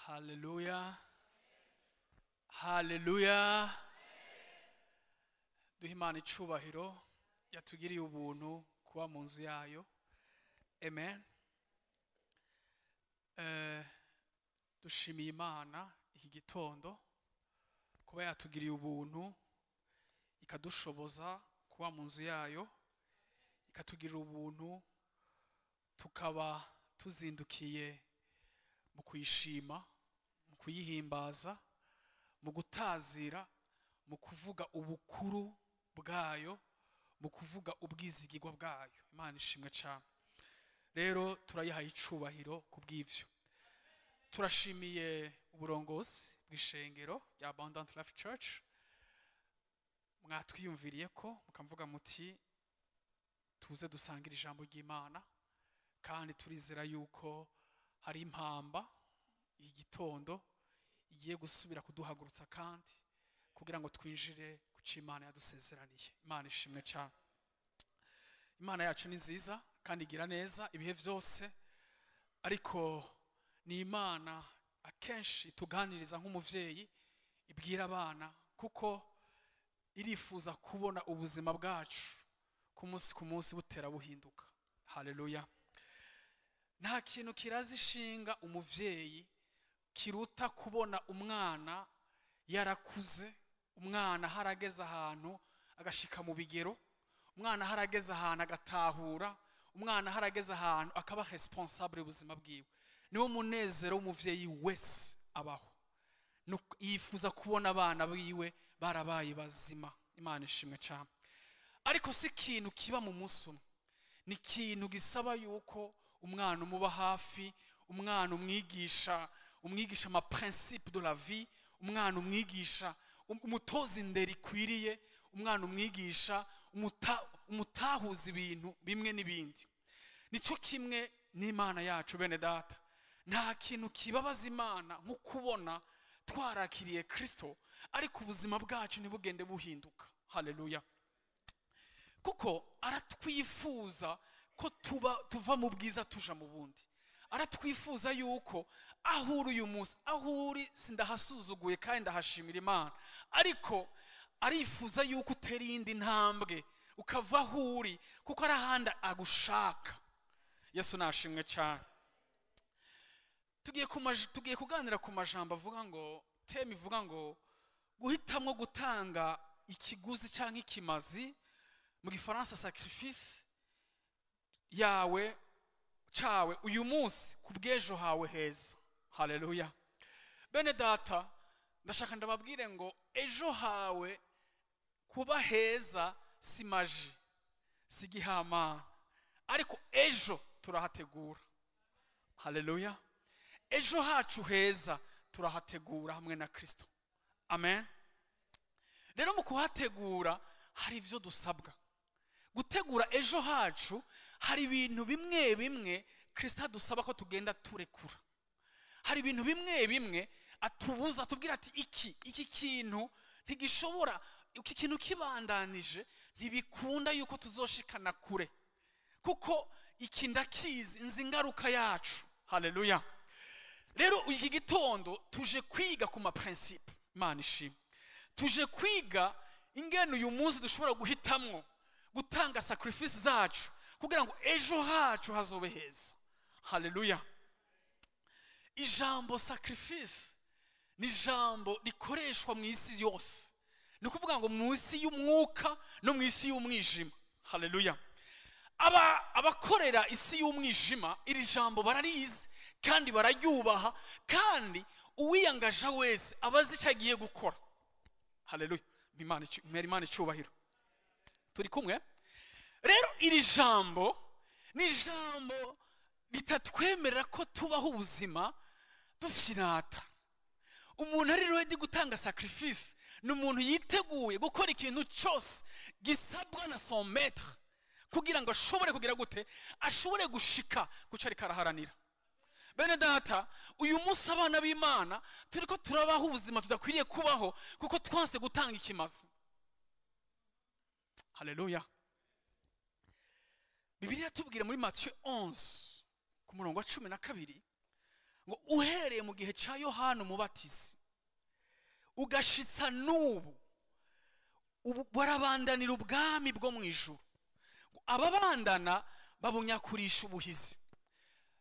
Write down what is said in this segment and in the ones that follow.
Haleluya. Haleluya. Duha Imana icubahiro yatugiriye ubuntu kuba mu nzu yayo. Amen. Dushimiye Imana iki gitondo kuba yatugiriye ubuntu ikadushoboza kuba mu nzu yayo, ikatugirira ubuntu tukaba tuzindukiye mu kuyishima, mu kuyihimbaza, mu gutazira, mu kuvuga ubukuru bwayo, mu kuvuga ubwizigirwa bwayo. Imana ishimwe cyane. Rero turayihaye icubahiro kubw'ivyo. Turashimiye uburongozi bw'ishengero rya Abundant Life Church, mwatwiyumviriye ko mukamvuga muti tuze dusangira ijambo ry'Imana, kandi turizera yuko hari impamba y'igitondo igiye gusubira kuduhagurutsa kandi kugira ngo twinjire ku c'Imana yadusezeraniye. Imana ishimwe cyane. Imana yacu ni nziza kandi igira neza ibihe byose, ariko ni Imana akenshi tuganiriza nk'umuvyeyi ibwira abana, kuko irifuza kubona ubuzima bwacu ku munsi butera buhinduka. Haleluya. Nta kintu kirazi ishinga umuvyeyi kiruta kubona umwana yarakuze, umwana harageze ahantu agashika mu bigero, umwana harageze ahantu agatahura, umwana harageze ahantu akaba responsable ubuzima bwiwe. Niwo munezero w'umuvyeyi wese abaho, yifuza kubona abana biwe barabaye bazima. Imana ishimwe cyane. Ariko si ikintu kiba mu munsi umwe, ni ikintu gisaba yuko umwana umuba hafi, umwana umwigisha ama principe de la vie, umwana umwigisha, umutoza indero ikwiriye, umwana umwigisha, umutahuza ibintu bimwe n'ibindi. Nico kimwe n'Imana yacu bene data. Nta kintu kibabaza Imana nko kubona twarakiriye Kristo ariko ubuzima bwacu ntibugende buhinduka. Haleluya. Kuko aratwifuza ko tuva mu bwiza tuja mu bundi. Aratwifuza yuko aho uri uyu munsi, aho uri sindahasuzuguye kandi ndahashimira Imana, ariko arifuza yuko utera iyindi ntambwe ukava aho uri, kuko ari ahandi agushaka. Yesu nashimwe cyane. Tugiye kuganira ku majambo avuga ngo, teme ivuga ngo guhitamwo gutanga ikiguzi cyangwa ikimazi, mu gifaransa sacrifice yawe cawe uyu munsi kubw'ejo hawe heza. Haleluya. Bene data, ndashaka ndababwire ngo ejo hawe kuba heza si maji, si gihamana, ariko ejo turahategura. Haleluya. Ejo hacu heza turahategura hamwe na Kristo. Amen. Rero mu kuhategura hari ivyo dusabwa. Gutegura ejo hacu hari ibintu bimwe bimwe Kristo adusaba ko tugenda turekura. Hari ibintu bimwe bimwe atubuza, atubwira ati iki kintu ntigishobora, iki kintu kibandanije ntibikunda yuko tuzoshikana kure, kuko iki ndakizi, nzi ingaruka yacu. Haleluya. Rero iki gitondo tuje kwiga ku ma principe. Imana ishimwe. Tuje kwiga ingene uyu munsi dushobora guhitamwo gutanga sacrifice zacu kugira ngo ejo hacu hazobe heza. Haleluya. Ijambo sacrifice ni ijambo rikoreshwa mu isi yose. Ni kuvuga ngo mu isi y'umwuka no mu isi y'umwijima. Haleluya. Abakorera isi y'umwijima iri jambo bararizi kandi bararyubaha, kandi uwiyangaje wese abazi icyo agiye gukora. Haleluya. Imana icubahiro. Turi kumwe? Rero iri jambo ni ijambo ritatwemerera ko tubaho ubuzima dufyirata. Umuntu ari ready gutanga sacrifice ni umuntu yiteguye gukora ikintu cyose gisabwa na son maître kugira ngo ashobore kugira gute, ashobore gushika kucari karaharanira. Bene data, uyu munsi abana b'Imana turiko turabaho ubuzima tudakwiriye kubaho kuko twanse gutanga ikimazi. Haleluya. Bibiliya tubwira muri Matthieu 11 ku murongo wa 12 ngo uhereye mu gihe ca Yohana umubatizi ugashitsa n'ubu barabandanira ubwami bwo mu ijuru. Ababandana babunyakurisha ubuhizi.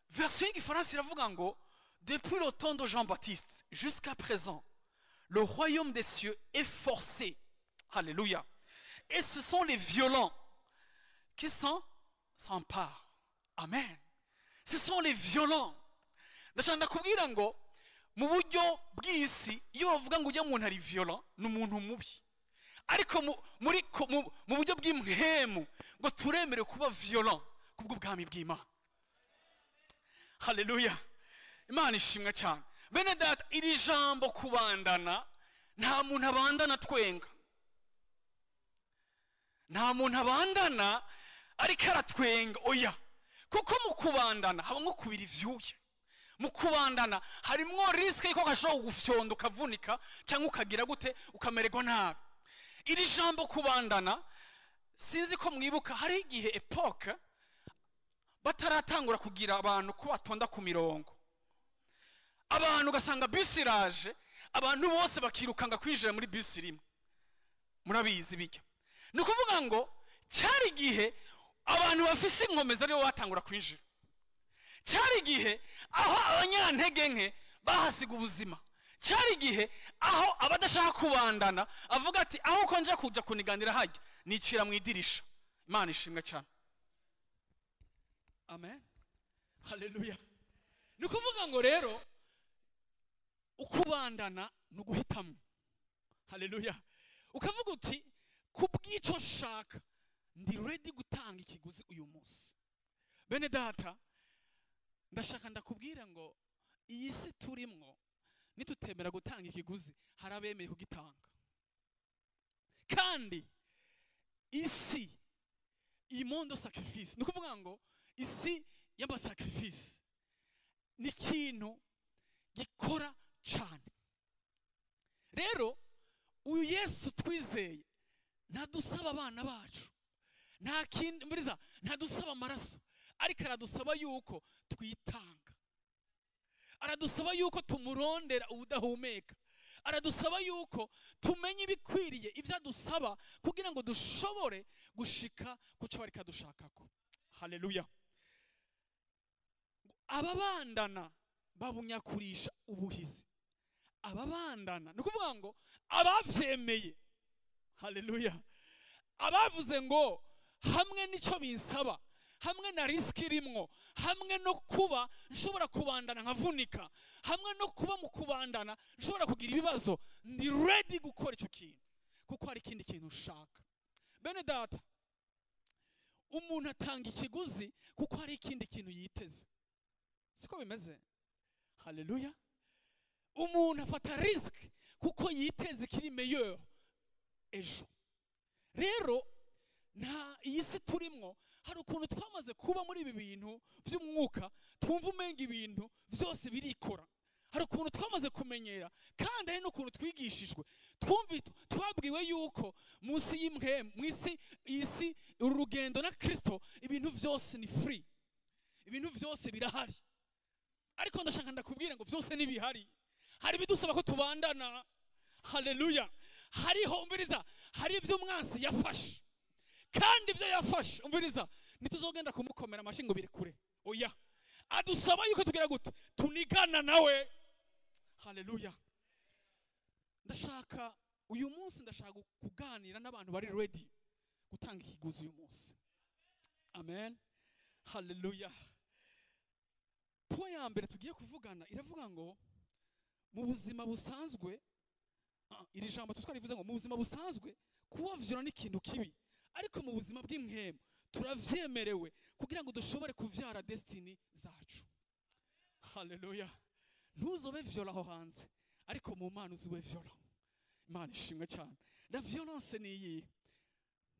Version y'igifaransa iravuga ngo depuis le temps de Jean-Baptiste jusqu'à présent le royaume des cieux est forcé. Alléluia. Et ce sont les violents qui s'emparent. Amen. Ce sont les violents. Ndashaka kubwira ngo mu buryo bw'isi iyo bavuga ngo ujya umuntu ari violent n'umuntu mubi. Ariko mu buryo bw'impemu ngo turemere kuba violent kubw'ubwami bw'Imana. Haleluya. Imana ishimwe cyane. Bene data, iri jambo kubandana, nta muntu abandana twenga. Nta muntu abandana ariko aratwenga, oya. Kuko mu kubandana habamo kubira ivyuye. Mu kubandana harimwo riske yuko gashobora kugufyonda ukavunika cyangwa ukagira gute ukamererwa nabi. Iri jambo kubandana, sinzi ko mwibuka hari igihe epoque bataratangura kugira abantu ko batonda ku mirongo. Abantu ugasanga bus iraje, abantu bose bakirukanga kwinjira muri bus rimwe. Murabizi bijya. Ni kuvuga ngo cyari igihe abantu bafise inkomeza aribo batangura kwinjira. Cyari igihe aho abanyantege nke bahasiga ubuzima. Cyari igihe aho abadashaka kubandana avuga ati aho uko nje kujya kuniganira hajya nicira mu idirisha. Imana ishimwe cyane. Amen. Haleluya. Ni kuvuga ngo rero ukubandana nuguhitamo. Haleluya. Ukavuga uti kubw'icyo nshaka ndi ready gutanga ikiguzi uyu munsi. Bene data, ndashaka ndakubwira ngo iyi si turimwo nitutemera gutanga ikiguzi harabemeye kugitanga. Kandi isi imondo sacrifice, ni kuvuga ngo isi y'ama sacrifice ni kintu gikora cyane. Rero uyu Yesu twizeye ntadusaba abana bacu, nta kindi mbiriza, ntadusaba amaraso, ariko aradusaba yuko twitanga. Aradusaba yuko tumurondera ubudahumeka. Aradusaba yuko tumenye ibikwiriye ibyo adusaba kugira ngo dushobore gushika kuco barika dushakako. Haleluya. Ababandana babunyakurisha ubuhizi. Ababandana ni kuvuga ngo abavyemeye. Haleluya. Abavuze ngo hamwe nico binsaba, hamwe na risk irimwo, hamwe no kuba nshobora kubandana nkavunika, hamwe no kuba mu kubandana nshobora kugira ibibazo, ndi ready gukora ico kintu kuko hari ikindi kintu ushaka. Bene data, umuntu atanga ikiguzi kuko hari ikindi kintu yiteze. Siko bimeze? Haleluya. Umuntu afata risk kuko yiteze ikiri meilleur ejo. Rero nta iyi si turimwo hari ukuntu twamaze kuba muri ibi bintu by'umwuka, twumva umenga ibintu byose birikora. Hari ukuntu twamaze kumenyera, kandi hari n'ukuntu twigishijwe twabwiwe yuko munsi y'imhemu, mwisi isi urugendo na Kristo ibintu byose ni free, ibintu byose birahari. Ariko ndashaka ndakubwira ngo byose nibihari, hari bidusaba ko tubandana. Haleluya. Hariho umviriza, hari ibyo umwansi yafashe, kandi ibyo yafashe umviriza nituzogenda kumukomera amashingo biri kure, oya. Adusaba yuko tugira gute tunigana nawe. Haleluya. Ndashaka uyu munsi ndashaka kuganira n'abantu bari ready gutanga ikiguzi uyu munsi. Amen. Haleluya. Point ya mbere tugiye kuvugana iravuga ngo mu buzima busanzwe, iri jambo twarivuze ngo mu buzima busanzwe kuba vyora ni ikintu kibi, ariko mu buzima bw'imhemu turavyemerewe kugira ngo dushobore kuvyara destiny zacu. Haleluya. Ntuzobe vyola aho hanze, ariko mu Mana uzube vyola. Imana ishimwe cyane. La violence ni iyi.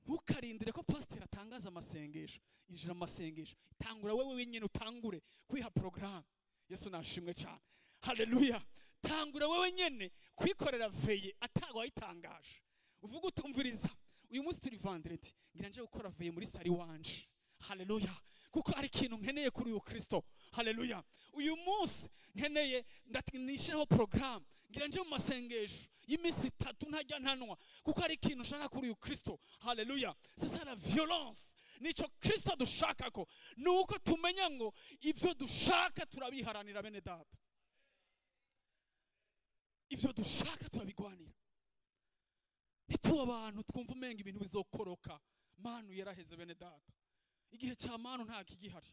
Ntukarindire ko pastor atangaza amasengesho. Injira mu masengesho, tangura wewe wenyine, utangure kwiha program. Yesu nashimwe cyane. Haleluya. Tangura wewe nyene kwikorera veye atagwa yitangaje. Uvuga utumviriza, uyu munsi turi vendredi, ngira nje gukora veye muri sari wanje. haleluya, kuko ari ikintu nkeneye kuri uyu Kristo, haleluya. Uyu munsi nkeneye nishireho program ngira nje mu masengesho y'iminsi 3 ntajya ntanwa, kuko ari ikintu ushaka kuri uyu Kristo, haleluya. C'est ça la violence, nico Kristo dushaka ko, nuko tumenya ngo ivyo dushaka turabiharanira bene data, ivyo dushaka turabigwanira. Ntituba abantu twumva umenga ibintu bizokoroka, manu yaraheze bene data. Igihe cya manu nta kigihari,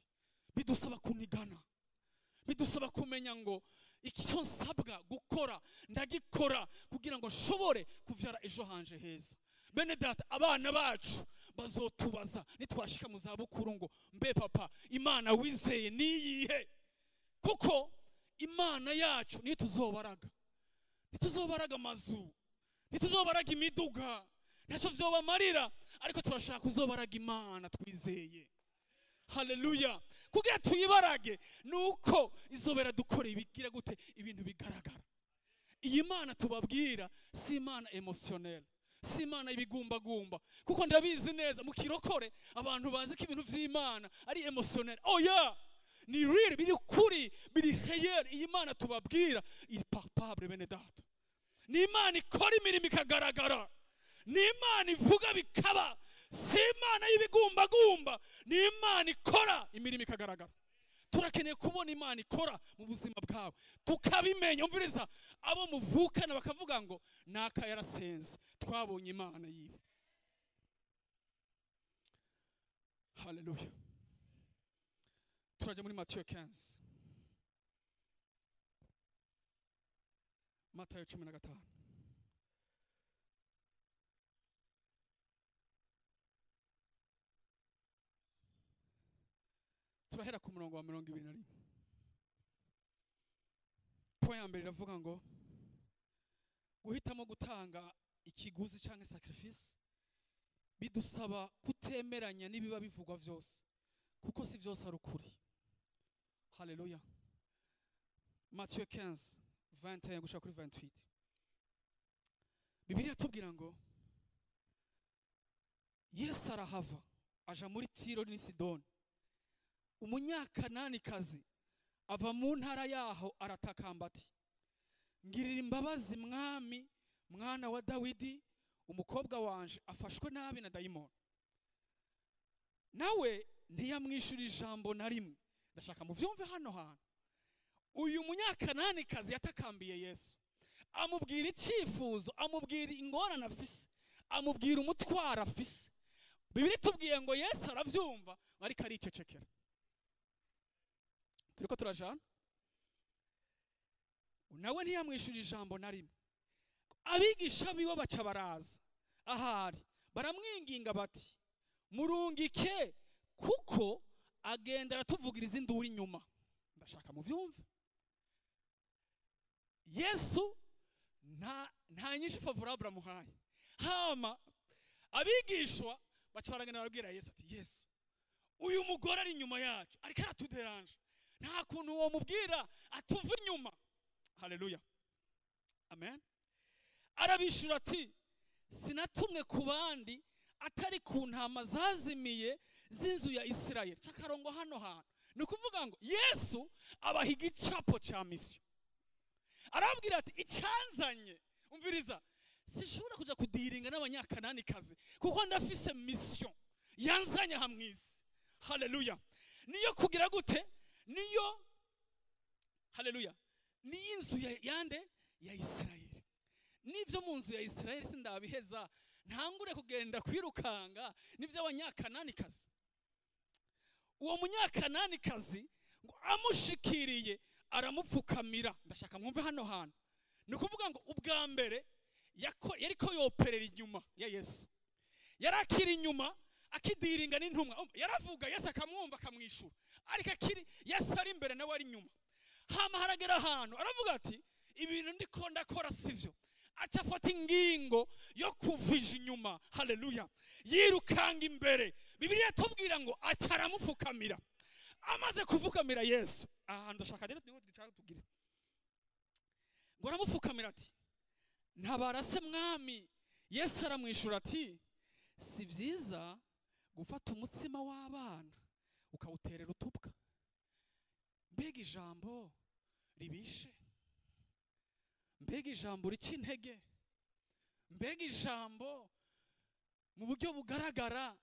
bidusaba kunigana, bidusaba kumenya ngo icyo nsabwa gukora ndagikora kugira ngo nshobore kuvyara ejo hanje heza. Bene data, abana bacu bazotubaza nitwashika mu zabukuru ngo mbe papa, imana wizeye niyihe? Kuko imana yacu ni tuzobaraga, nituzobaraga amazu, nituzobaraga imiduga, ntacyo vyobamarira, ariko turashaka kuzobaraga imana twizeye, haleluya. Kugira tuyibarage nuko izobera dukora ibigira gute, ibintu bigaragara. Iyi mana tubabwira si imana emotionnel, si imana ibigumbagumba, kuko ndabizi neza mu kirokore abantu bazi ko ibintu vy'imana ari emotionnel. Oya, ni real, biri kuri, biri réel. Iyi mana tubabwira iri palpable bene data, ni imana ikora imirimo ikagaragara, ni imana ivuga bikaba, si imana y'ibigumbagumba, ni imana ikora imirimo ikagaragara. Turakeneye kubona imana ikora mu buzima bwawe, tukabimenya. Umviriza, abo muvukana bakavuga ngo naka yarasenze, twabonye imana yiwe, haleluya. Turaje muri Matthieu 15, Matayo 15. Turahera ku murongo wa 21. Point ya mbere iravuga ngo guhitamo gutanga ikiguzi cyangwa sacrifice bidusaba kutemeranya n'ibiba bivugwa byose, kuko si byose ari ukuri, haleluya. Matthieu 15 21 gushaka kuri 28, Bibiliya tubwira ngo Yesu arahava aja muri Tiro ni Sidoni. Umunyakananikazi ava mu ntara yaho aratakamba ati, ngirira imbabazi mwami, mwana wa Dawidi, umukobwa wanje afashwe nabi na dayimoni. Nawe ntiyamwishura ijambo na rimwe. Ndashaka muvyumve hano hantu, uyu munyakananikazi yatakambiye Yesu, amubwira icyifuzo, amubwira ingorane afise, amubwira umutwaro afise. Bibiliya tubwiye ngo Yesu aravyumva ariko aricecekera. Turiko turajana, nawe ntiyamwishura ijambo na rimwe. Abigisha biwe baca baraza ahari, baramwinginga bati, murungike kuko agenda aratuvugiriza induru inyuma. Ndashaka muvyumve, Yesu nta nyinshi favorable amuhaye. Hama abigishwa baca baragenda barabwira Yesu ati, Yesu, uyu mugore ari inyuma yacu ariko aratuderanje, nta kuntu uwo mubwira atuva inyuma. Haleluya, amen. Arabishura ati, sinatumwe ku bandi atari ku ntama zazimiye z'inzu ya Isirayeli. Cakarongo hano hantu ni ukuvuga ngo Yesu abaha igicapo ca misiyo. Arabwira ati, icyanzanye, umviriza, sishobora kuja kudiringa n'abanyakananikazi kuko ndafise misiyo yanzanye aha mw'isi. Haleluya. Niyo kugira gute? Niyo, haleluya, ni inzu yande ya Isirayeli. Nivyo mu nzu ya Isirayeli sindabiheza, ntangure kugenda kwirukanga nivyo abanyakananikazi. Uwo munyakananikazi ngo amushikiriye aramupfukamira. Ndashaka mwumve hano hantu, ni ukuvuga ngo ubwa mbere yariko yoperera inyuma ya Yesu, yarakiri inyuma akidiringa n'intumwa. Yaravuga Yesu akamwumva akamwishura, ariko akiri Yesu ari imbere nawe ari inyuma. Hama haragera ahantu aravuga ati, ibintu ndiko ndakora sivyo. Aca afata ingingo yo kuvija inyuma, haleluya, yirukanga imbere. Bibiliya tubwira ngo aca aramupfukamira. Amaze kuvukamira Yesu, ahantu ndashaka rero niho twicaka tugire ngo aramupfukamira ati, ntabara se mwami. Yesu aramwishura ati, si byiza gufata umutsima w'abana ukawuterera utubwa, mbega ijambo ribishe, mbega ijambo rica intege, mbega ijambo mu buryo bugaragara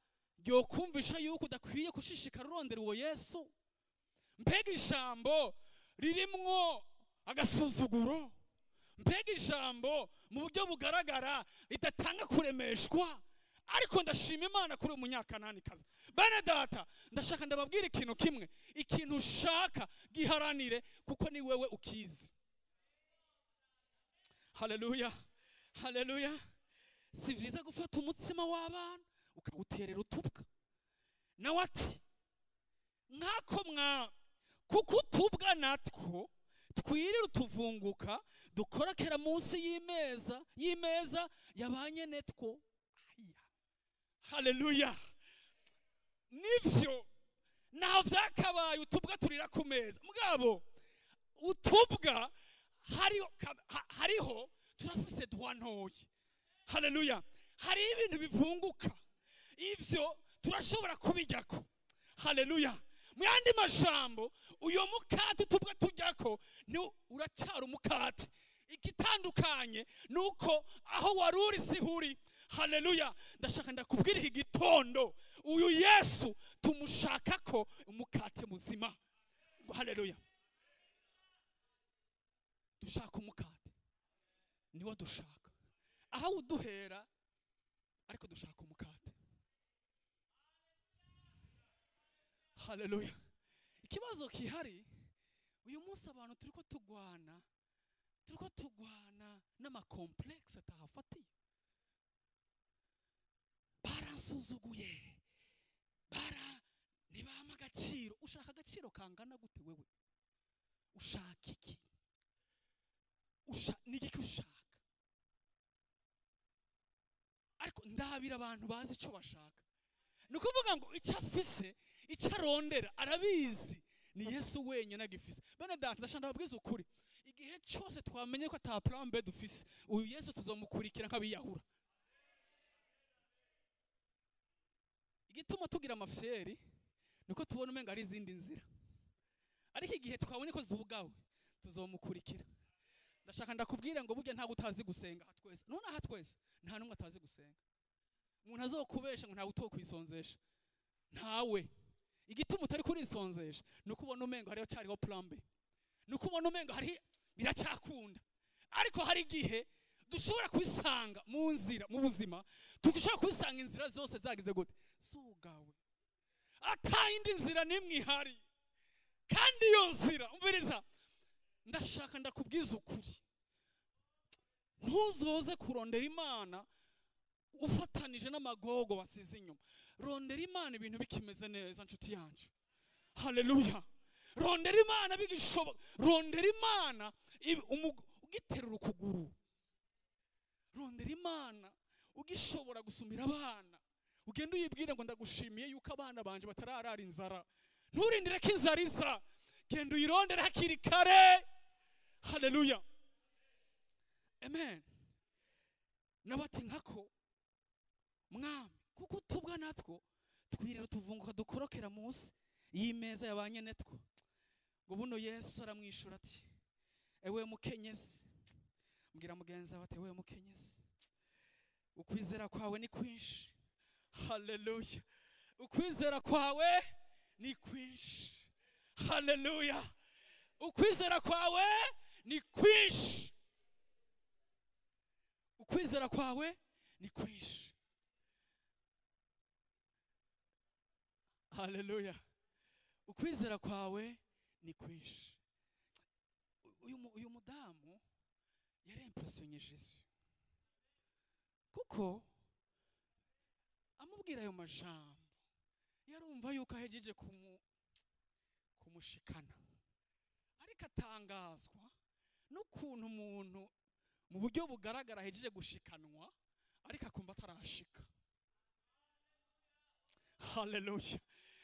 ryo kumvisha yuko udakwiye gushishikara urondera uwo Yesu, mbega ijambo ririmwo agasuzuguro, mbega ijambo mu buryo bugaragara ridatanga kuremeshwa. Ariko ndashima Imana kuri umunyakananikazi. Bene data, ndashaka ndababwira ikintu kimwe, ikintu ushaka giharanire kuko ni wewe ukizi. Haleluya, haleluya. Si vyiza gufata umutsima w'abana ukawuterera utubwa. Nawe ati nkako kuko utubwa natwo twirira utuvunguka dukorakera munsi y'imeza yabanye netwo. Haleluya. Nivyo naho vyakabaye utubwa turira ku meza, mugabo utubwa hariho turafise dwantoye. Haleluya. Hari ibintu bivunguka, ivyo turashobora kubijyako. Haleluya. Mu yandi majambo, uyo mukate utubwa tujyako ni uracyari umukate. Igitandukanye nuko aho waruri sihuri. Haleluya. Ndashaka ndakubwira iki gitondo, uyu Yesu tumushakako umukate muzima. Haleluya. Dushaka umukate, niwo dushaka. Aho uduhera ariko dushaka umukate. Haleluya. Ikibazo kihari uyu munsi abantu turiko tugwana n'amakomplexe atahafatiye. Baransuzuguye, ntibama agaciro. Ushaka agaciro kangana gute wewe? Ushaka iki? Nigiki ushaka? Ariko ndabira abantu bazi ico bashaka. Nukuvuga ngo icyo afise, icyo arondera arabizi, ni Yesu wenyine agifise. Bene data, ndashaka ndababwiza ukuri, igihe cyose twamenye ko ata plan B dufise, uyu Yesu tuzomukurikira nk'abiyahura. Igituma tugira amafyeri nuko tubona umenga ari izindi nzira, ariko igihe twabonye ko zugawe tuzomukurikira. Ndashaka ndakubwira ngo burya nta gutazi gusenga hatwese. None hatwese nta numwe atazi gusenga. Umuntu azokubesha ngo nta utokwisonzesha, ntawe. Igituma utari kurisonzesha nuko ubona umenga hariho cyariho plan B, nuko ubona umenga hari biracyakunda. Ariko hari igihe dushobora kwisanga mu nzira mu buzima, dushobora kwisanga inzira zose zagize gute zugawe, atayindi nzira nimwe ihari. Kandi iyo nzira umviriza, ndashaka ndakubwiza ukuri, ntuzoze kurondera Imana ufatanije n'amagogo basize inyuma. Rondera Imana ibintu bikimeze neza, nshuti yanje. Haleluya. Rondera Imana bigishoboka. Rondera Imana ugiterura ukuguru. Rondera Imana ugishobora gusumira abana. Ugenda uyibwire ngo ndagushimiye yuko abana banje batararara inzara. Nturindire ko inzara iza, genda uyirondera hakiri kare. Haleluya. Amen. Nabati nkako mwami, kuko utubwa natwo twirira tuvunguka dukorokera munsi y'imeza yabanye netwo. Ngo buno Yesu aramwishura ati, ewe mukenyezi, mbwira mugenzi wawe ati, ewe mukenyezi, ukwizera kwawe ni kwinshi. Haleluya. Ukwizera kwawe ni kwinshi. Haleluya. Ukwizera kwawe ni kwinshi. Ukwizera kwawe ni kwinshi. Haleluya. Ukwizera kwawe ni kwinshi. Uyu mudamu yari impressionné Jésus, kuko amubwira ayo majambo yarumva yuko ahejeje kumushikana, ariko atangazwa n'ukuntu umuntu mu buryo bugaragara ahejeje gushikanwa ariko akumva atarashika. Haleluya.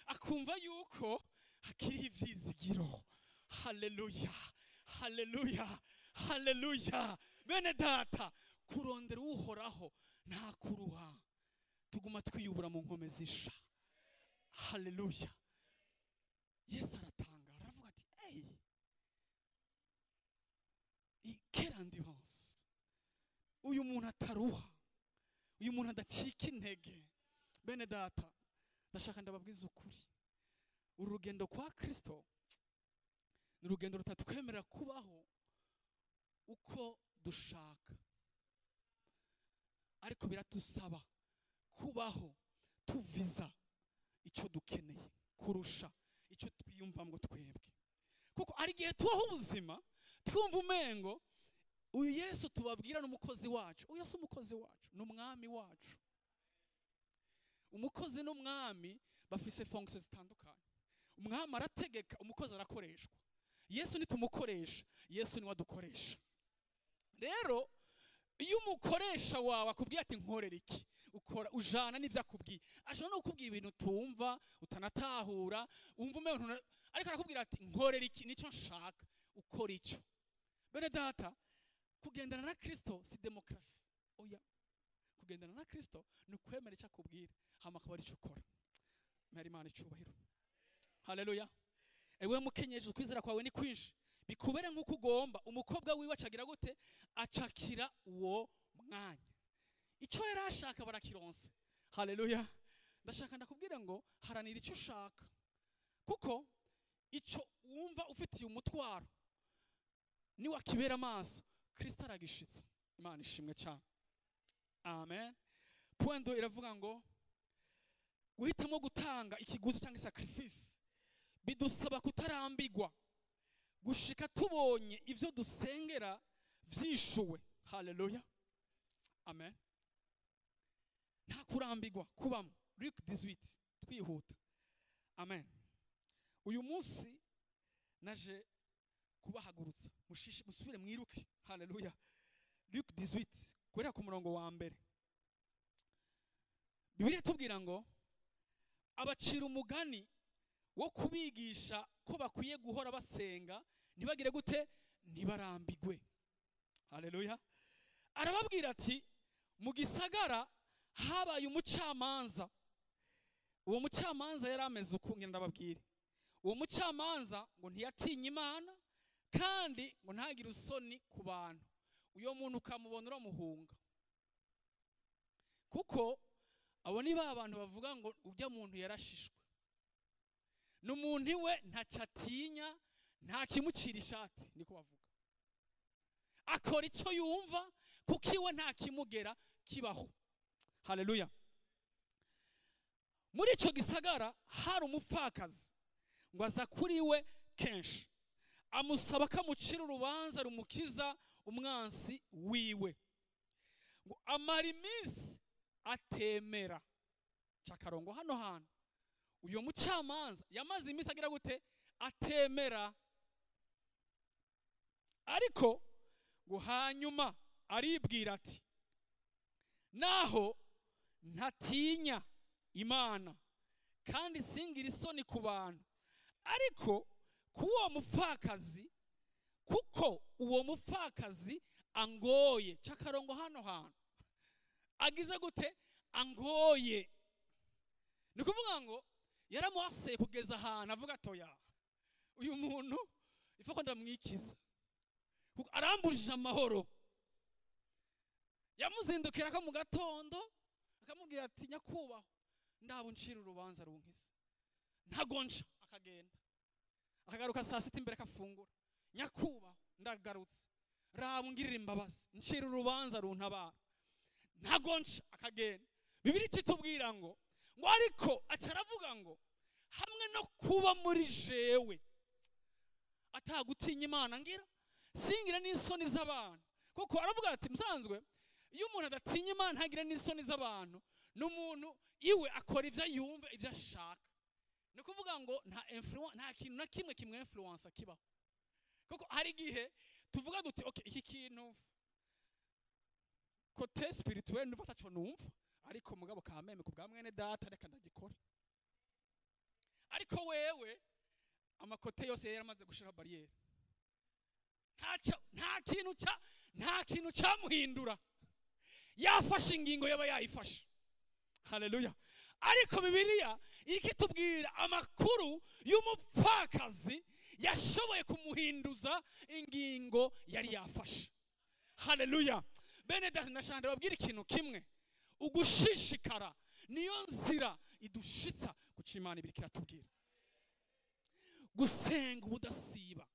Akumva yuko hakiri ivyizigiro. Haleluya. Haleluya. Haleluya. Bene data, kurondera uhoraho nta kuruha. Tuguma twiyubura mu nkome zisha. haleluya. Yesu aratangara aravuga ati quelle endurance, uyu muntu ataruha, uyu muntu adacika intege. Bene data, ndashaka ndababwiza ukuri, urugendo kwa Kristo ni urugendo rutatwemerera kubaho uko dushaka, ariko biradusaba kubaho tuviza icyo dukeneye kurusha icyo twiyumvamo twebwe. Kuko ari gihe tubaho ubuzima twumva umengo uyu Yesu tubabwira n'umukozi wacu, uyu Yesu umukozi wacu n'umwami wacu. Umukozi n'umwami bafise fonction zitandukanye. Umwami arategeka, umukozi arakoreshwa. Yesu nitumukoresha, Yesu niwe adukoresha. Rero iyo umukoresha wawe akubwiye ati nkorera iki, ukora ujana n'ivyo akubwiye. Ashobora no kukubwira ibintu utumva, utanatahura, umva umenye, ariko arakubwira ati nkorera iki, nico nshaka, ukora ico. Bene data, kugendana na Kristo si demokrasi. Oya, kugendana na Kristo ni kwemera icyo akubwira, hama akaba ari cyo ukora. Mari Imana icubahiro. Haleluya. Ewe mukenyeje, ukwizera kwawe ni kwinshi, bikubere nk'uko ugomba. Umukobwa wiwe acagira gute? Acakira uwo mwanya. Icyo yari ashaka barakironse. Haleluya. Ndashaka ndakubwira ngo haranira icyo ushaka, kuko icyo wumva ufitiye umutwaro ni wakibera amaso, Kristo aragishitsa. Imana ishimwe cyane. Amen. Point iravuga ngo guhitamo gutanga ikiguzi cyangwa sacrifice bidusaba kutarambigwa gushika tubonye ivyo dusengera vyishuwe. Haleluya. Amen. Nta kurambigwa kubamo. Luke 18 twihuta. Amen. Uyu munsi naje kubahagurutsa musubire mwiruke. Haleluya. Luke 18 kwera ku murongo wa mbere. Bibiliya tubwira ngo abacira umugani wo kubigisha ko bakwiye guhora basenga ntibagire gute, ntibarambigwe. Haleluya. Arababwira ati mu gisagara habaye umucamanza. Uwo mucamanza yari ameze uko ngenda ndababwire. Uwo mucamanza ngo ntiyatinya Imana kandi ngo ntagire usoni ku bantu. Uyo muntu ukamubona uramuhunga, kuko abo ni ba bantu bavuga ngo ujya muntu yarashishwe. N'umuntu iwe ntacatinya, nta kimucira ishati, niko bavuga. Akora icyo yumva kuko iwe nta kimugera kibaho. Haleluya. Muri icyo gisagara hari umupfakazi ngo aza kuri we kenshi amusaba ko amucira urubanza rumukiza umwansi wiwe. Ngo amara iminsi atemera. Cakarongo hano hantu uyo mucamanza yamaze iminsi agira gute? Atemera. Ariko ngo hanyuma aribwira ati naho ntatinya Imana kandi singira isoni ku bantu, ariko kuwo mupfakazi, kuko uwo mupfakazi angoye. Cakarongo hano hantu agize gute? Angoye. Ni kuvuga ngo yaramuhaseye kugeza ahantu avuga atoya uyu muntu ifako ndamwikiza, arambujije amahoro. Yamuzindukira ko mu gatondo akamubwira ati nyakubaho ndabo ncira urubanza runkiza. Ntagonja akagenda, akagaruka saa sita imbere kafungura. Nyakubaho ndagarutse, raba ngirira imbabazi, ncira urubanza runtabara. Ntagonja akagenda. Bibiliya itubwira ngo ariko ataravuga ngo hamwe no kuba muri jewe atagutinya Imana ngira singira n'isoni z'abantu. Kuko aravuga ati musanzwe iyo umuntu adatinya Imana ntagira n'isoni z'abantu, n'umuntu iwe akora ivyo yumva ivyo ashaka. Ni kuvuga ngo nta kintu na kimwe kimwe influence kibaho. Kuko hari gihe tuvuga duti okay iki kintu kote spirituel ndufata cyo numva, ariko mugabo kameme ku bwa mwene data reka ndagikora. Ariko wewe amakote yose yaramaze gushira barriere. Nta kintu cyamuhindura. Yafashe ingingo yaba yayifashe. Haleluya. ariko bibiliya ikitubwira amakuru y'umupfakazi yashoboye kumuhinduza ingingo yari yafashe. Haleluya. Bene data ndashaka babwira ikintu kimwe, ugushishikara niyo nzira idushitsa kuca Imana ibiri kiratubwira. Gusenga ubudasiba,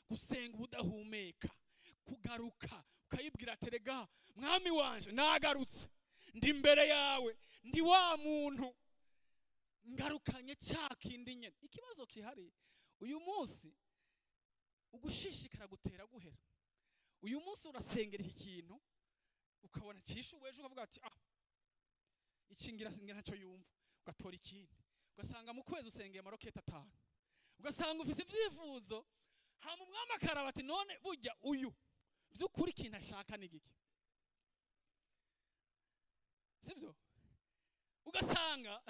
gusenga ubudahumeka, kugaruka ukayibwira terega mwami wanje nagarutse, ndi imbere yawe, ndi wa muntu ngarukanye cyakindi nyene. Ikibazo kihari uyu munsi, ugushishikara gutera guhera. Uyu munsi urasengera iki kintu ukabona cyishuweje, ukavuga ati ikingira ntacyo yumva, ugatora ikindi, ugasanga mu kwezi usengeye amaroketi 5, ugasanga ufise ibyifuzo, hama umwami akaraba ati none burya uyu vy'ukuri ikintu ashaka ni giki, sivyo? Ugasanga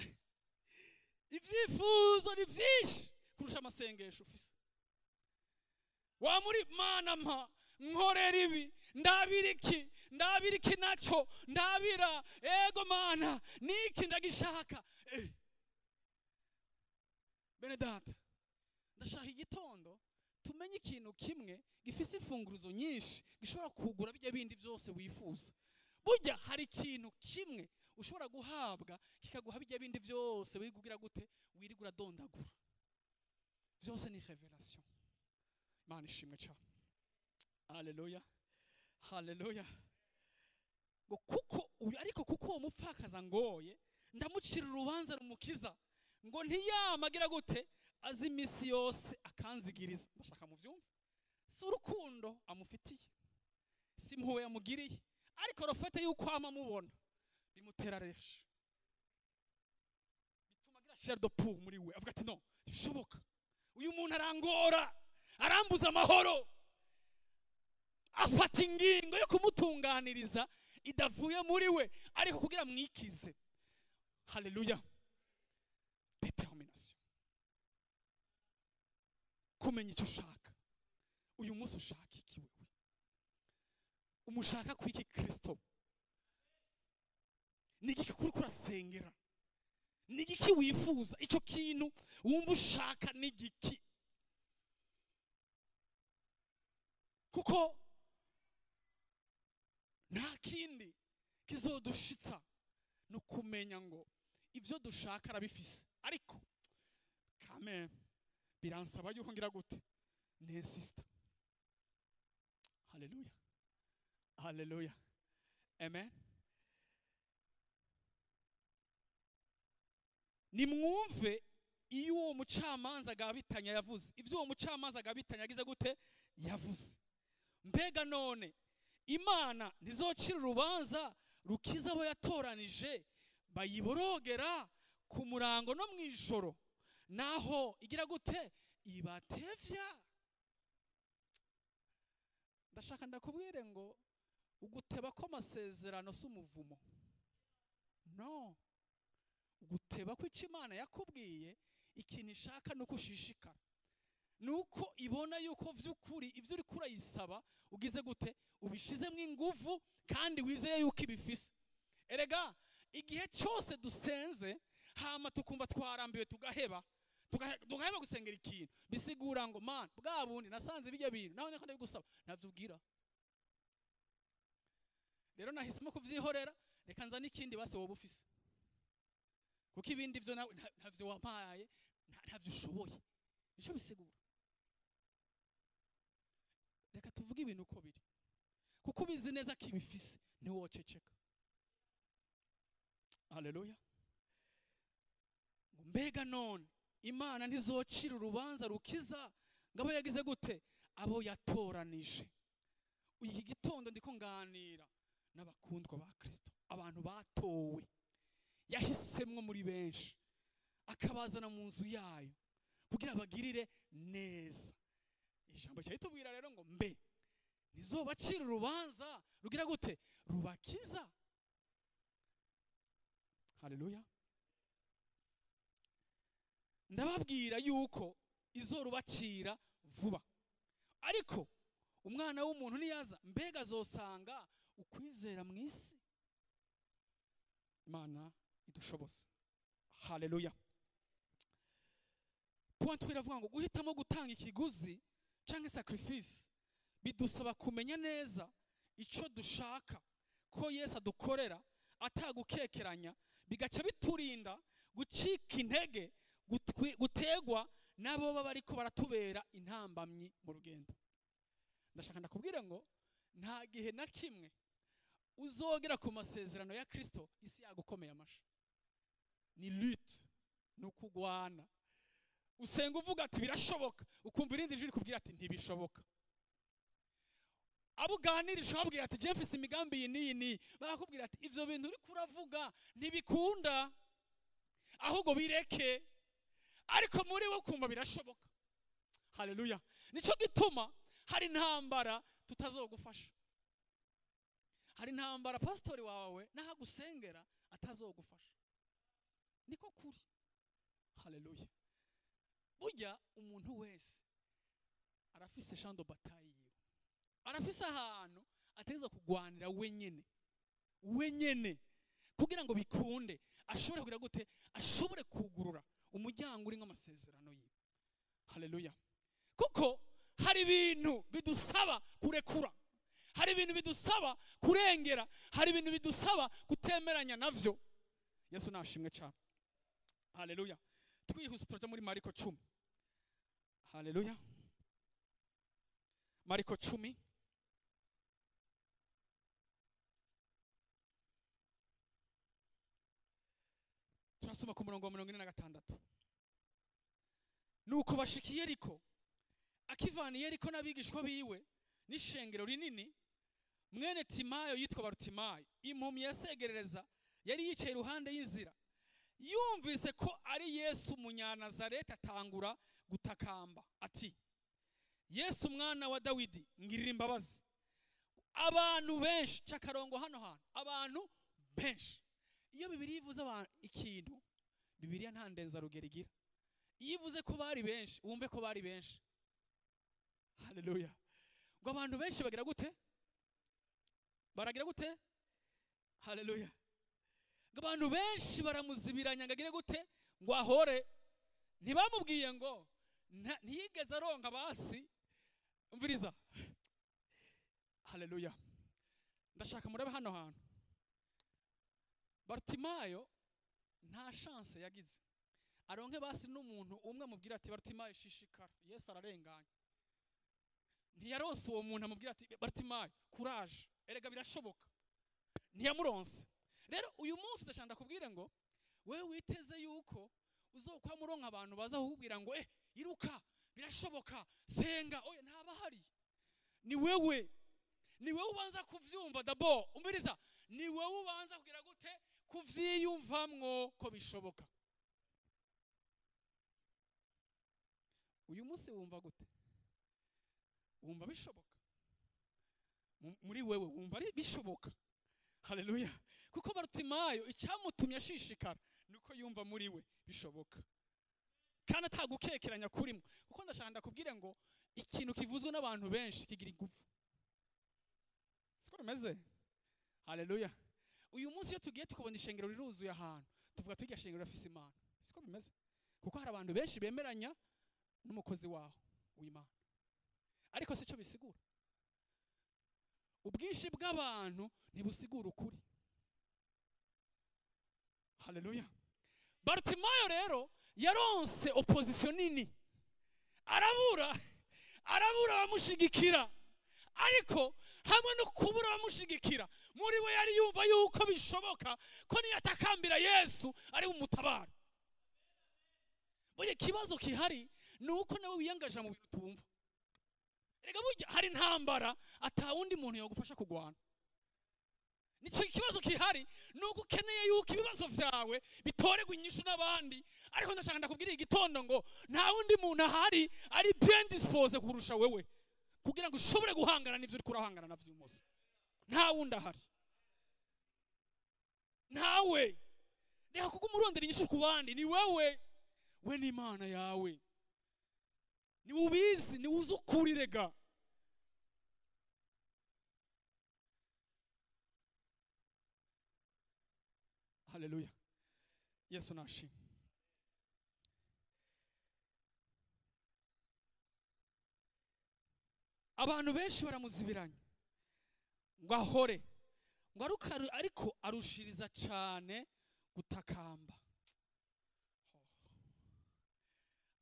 ibyifuzo ni byinshi kurusha amasengesho ufise. Wa muri Mana mpa nkorera ibi, ndabira iki naco, ndabira ego Mana niki ndagishaka. Bene data ndashaka igitondo tumenye ikintu kimwe gifise imfunguruzo nyinshi gishobora kugura bijya bindi byose wifuza. Burya hari ikintu kimwe ushobora guhabwa kikaguha bijya bindi byose biri kugira gute wirigura dondagura. Byose ni revelation. Imana ishimwe cyane. Haleluya. Haleluya. Ngo kuko ariko kuko uwo mupfakaza ngoye ndamucira urubanza rumukiza, ngo ntiyamagira gute azi imisi yose akanzigiriza. Ndashaka mu vyumva, si urukundo amufitiye, si impuhwe yamugiriye, ariko rofete yuko amamubona bimutera reshe, bituma agira chair de poule muri we, avuga ati no bishoboka, uyu muntu arangora, arambuza amahoro, afata ingingo yo kumutunganiriza idavuye muri we, ariko kugira mwikize. Haleluya. Determination, kumenya icyo ushaka. Uyu munsi ushaka iki wewe? Umushaka kwiki Kristo? Ni iki kuri kurasengera? Ni iki wifuza? Icyo kintu wumva ushaka ni iki? Kuko nta kindi kizodushitsa no kumenya ngo ibyo dushaka arabifise, ariko kame biransaba yuko ngira gute nesista. Haleluya. Haleluya. Amen. Nimwumve iyo uwo mucamanza agabitanya yavuze, ibyo uwo mucamanza agabitanya agize gute yavuze. Mbega none Imana ntizocira urubanza rukiza abo yatoranije bayiborogera ku murango no mwijoro, naho igira gute ibatevya? Ndashaka ndakubwire ngo uguteba ko amasezerano si umuvumo. No, uguteba ko Imana yakubwiye ikintu ishaka nuko ushishikara, nuko ibona yuko vy'ukuri ivyo uri kurayisaba ugize gute ubishizemo inguvu kandi wizeye yuko ibifise. Erega igihe cyose dusenze hama tukumva twarambiwe tugaheba gusengera ikintu, bisigura ngo man bwa bundi nasanze bijya bintu naho niko ndabigusaba navyubwira. Rero nahisemo kuvyihorera, reka nza n'ikindi base wowe ufise, kuko ibindi byo ntavyo wampaye ntavyo ushoboye. Nico bisigura. Reka tuvuge ibintu uko biri, kuko ubizi neza ko ibifise niwe woceceka. Haleluya. Mbega none Imana ntizocira urubanza rukiza ngabo yagize gute abo yatoranije. Iki gitondo ndiko nganira n'abakundwa ba Kristo, abantu batowe yahisemwe muri benshi akabazana mu nzu yayo kugira bagirire neza. Ijambo cyitubwira rero ngo mbe ntizobacira urubanza rugira gute rubakiza. Haleluya. Ndababwira yuko izorubacira vuba, ariko umwana w'umuntu niyaza mbega azosanga ukwizera mu isi. Imana idushoboza. haleluya. Point iravuga ngo guhitamo gutanga ikiguzi cyangwa sacrifice bidusaba kumenya neza icyo dushaka ko Yesu adukorera atagukekeranya, bigaca biturinda gucika intege, gutegwa nabo baba ariko baratubera intambamyi mu rugendo. Ndashaka ndakubwira ngo nta gihe na kimwe uzogera ku masezerano ya Kristo isi yagukomeye amashi. Ni lutte, ni ukugwana. Usenga uvuga ati birashoboka, ukumva irindi jwi rikubwira ati ntibishoboka. Abo uganirije babwira ati je mfise imigambi iyi n'iyi n'iyi, bakakubwira ati ivyo bintu uri kuravuga ntibikunda, ahubwo bireke. Ariko muri we ukumva birashoboka. Haleluya. Nico gituma hari intambara tutazogufasha. Hari intambara pastori wawe nahagusengera atazogufasha. Niko kuri. Haleluya. Burya umuntu wese arafise champ de bataille yiwe, arafise ahantu ateza kugwanira wenyene kugira ngo bikunde, ashobore kugira gute, ashobore kugurura umuryango uri nk'amasezerano yiwe. Haleluya. Kuko hari ibintu bidusaba kurekura, hari ibintu bidusaba kurengera, hari ibintu bidusaba kutemeranya navyo. Yesu nashimwe cyane. Haleluya. Twihuse turaja muri Mariko 10. Haleluya. Mariko 10. Turasoma ku murongo wa 46. Nuko bashikiye Yeriko, akivana Yeriko n'abigishwa biwe n'ishengero rinini, mwene Timayo yitwa Barutimayo, impumyi yasegerereza, yari yicaye iruhande y'inzira. Yumvise ko ari Yesu Munyanazareti, atangura gutakamba ati, Yesu mwana wa Dawidi, ngirira imbabazi. Abantu benshi, cyakarongo hano hantu, abantu benshi. Iyo Bibiliya ivuze ikintu, Bibiliya nta ndenza rugero igira. Iyo ivuze ko bari benshi, wumve ko bari benshi. Haleluya. Ngo abantu benshi bagira gute? Baragira gute? Haleluya. Ngo abantu benshi baramuzibiranya ngagire gute? Ngo ahore. Ntibamubwiye ngo ntiyigeze aronka basi. Umviriza. Haleluya. Ndashaka murabe hano hantu. Bartimayo nta chance yagize. Aronke basi n'umuntu umwe amubwira ati Bartimayo shishikara, Yesu ararenganye. Ntiyaronse uwo muntu amubwira ati Bartimayo courage, erega birashoboka. Ntiyamuronse. Rero uyu munsi ndashaka kubwira ngo wewe witeze yuko uzokwa muronka abantu baza kukubwira ngo iruka birashoboka, senga. Oya, ntabahari. Ni wewe ubanza kuvyumva d'abord. Umviriza, ni wewe ubanza kugira gute, kuvyiyumvamwo ko bishoboka. Uyu munsi wumva gute? Wumva bishoboka? Muri wewe wumva bishoboka? Haleluya. Kuko Bartimayo icyamutumye ashishikara nuko yumva muri we bishoboka, kandi atagukekeranya kurimo. Kuko ndashaka ndakubwire ngo ikintu kivuzwe n'abantu benshi kigira ingufu. Siko bimeze? Haleluya. Uyu munsi iyo tugiye tukabona ishengero riruzuye ahantu, tuvuga tugiye shengero rafise Imana. Siko bimeze? Kuko hari abantu benshi bemeranya n'umukozi waho w'Imana, ariko se cyo bisigura. Ubwinshi bw'abantu ntibusigura ukuri. Haleluya. Bartimayo rero yaronse opposition nini, arabura bamushigikira, ariko hamwe no kubura bamushigikira, muri we yari yumva yuko bishoboka ko niyatakambira Yesu ari umutabara. Burya kibazo kihari nuko nawe wiyangaje mu bintu tumva. Erega burya hari intambara atawundi muntu yagufasha kugwana. Nicyo kibazo kihari, nuko ukeneye yuko ibibazo vyawe bitoregwa inyishu n'abandi. Ariko ndashaka ndakubwira igitondo ngo nta wundi muntu ahari ari bien disposé kurusha wewe kugira ngo ushobore guhangana n'ivyo uri kurahangana navyo uyu munsi. Nta wundi ahari. Nawe reka kuko umurondera inyishu ku bandi, ni wewe. We ni Imana yawe, ni ubizi, ni uzukurirega. Haleluya. Yesu nashimwe. abantu benshi baramuzibiranya ngo ahore, ngo ariko arushiriza cyane gutakamba,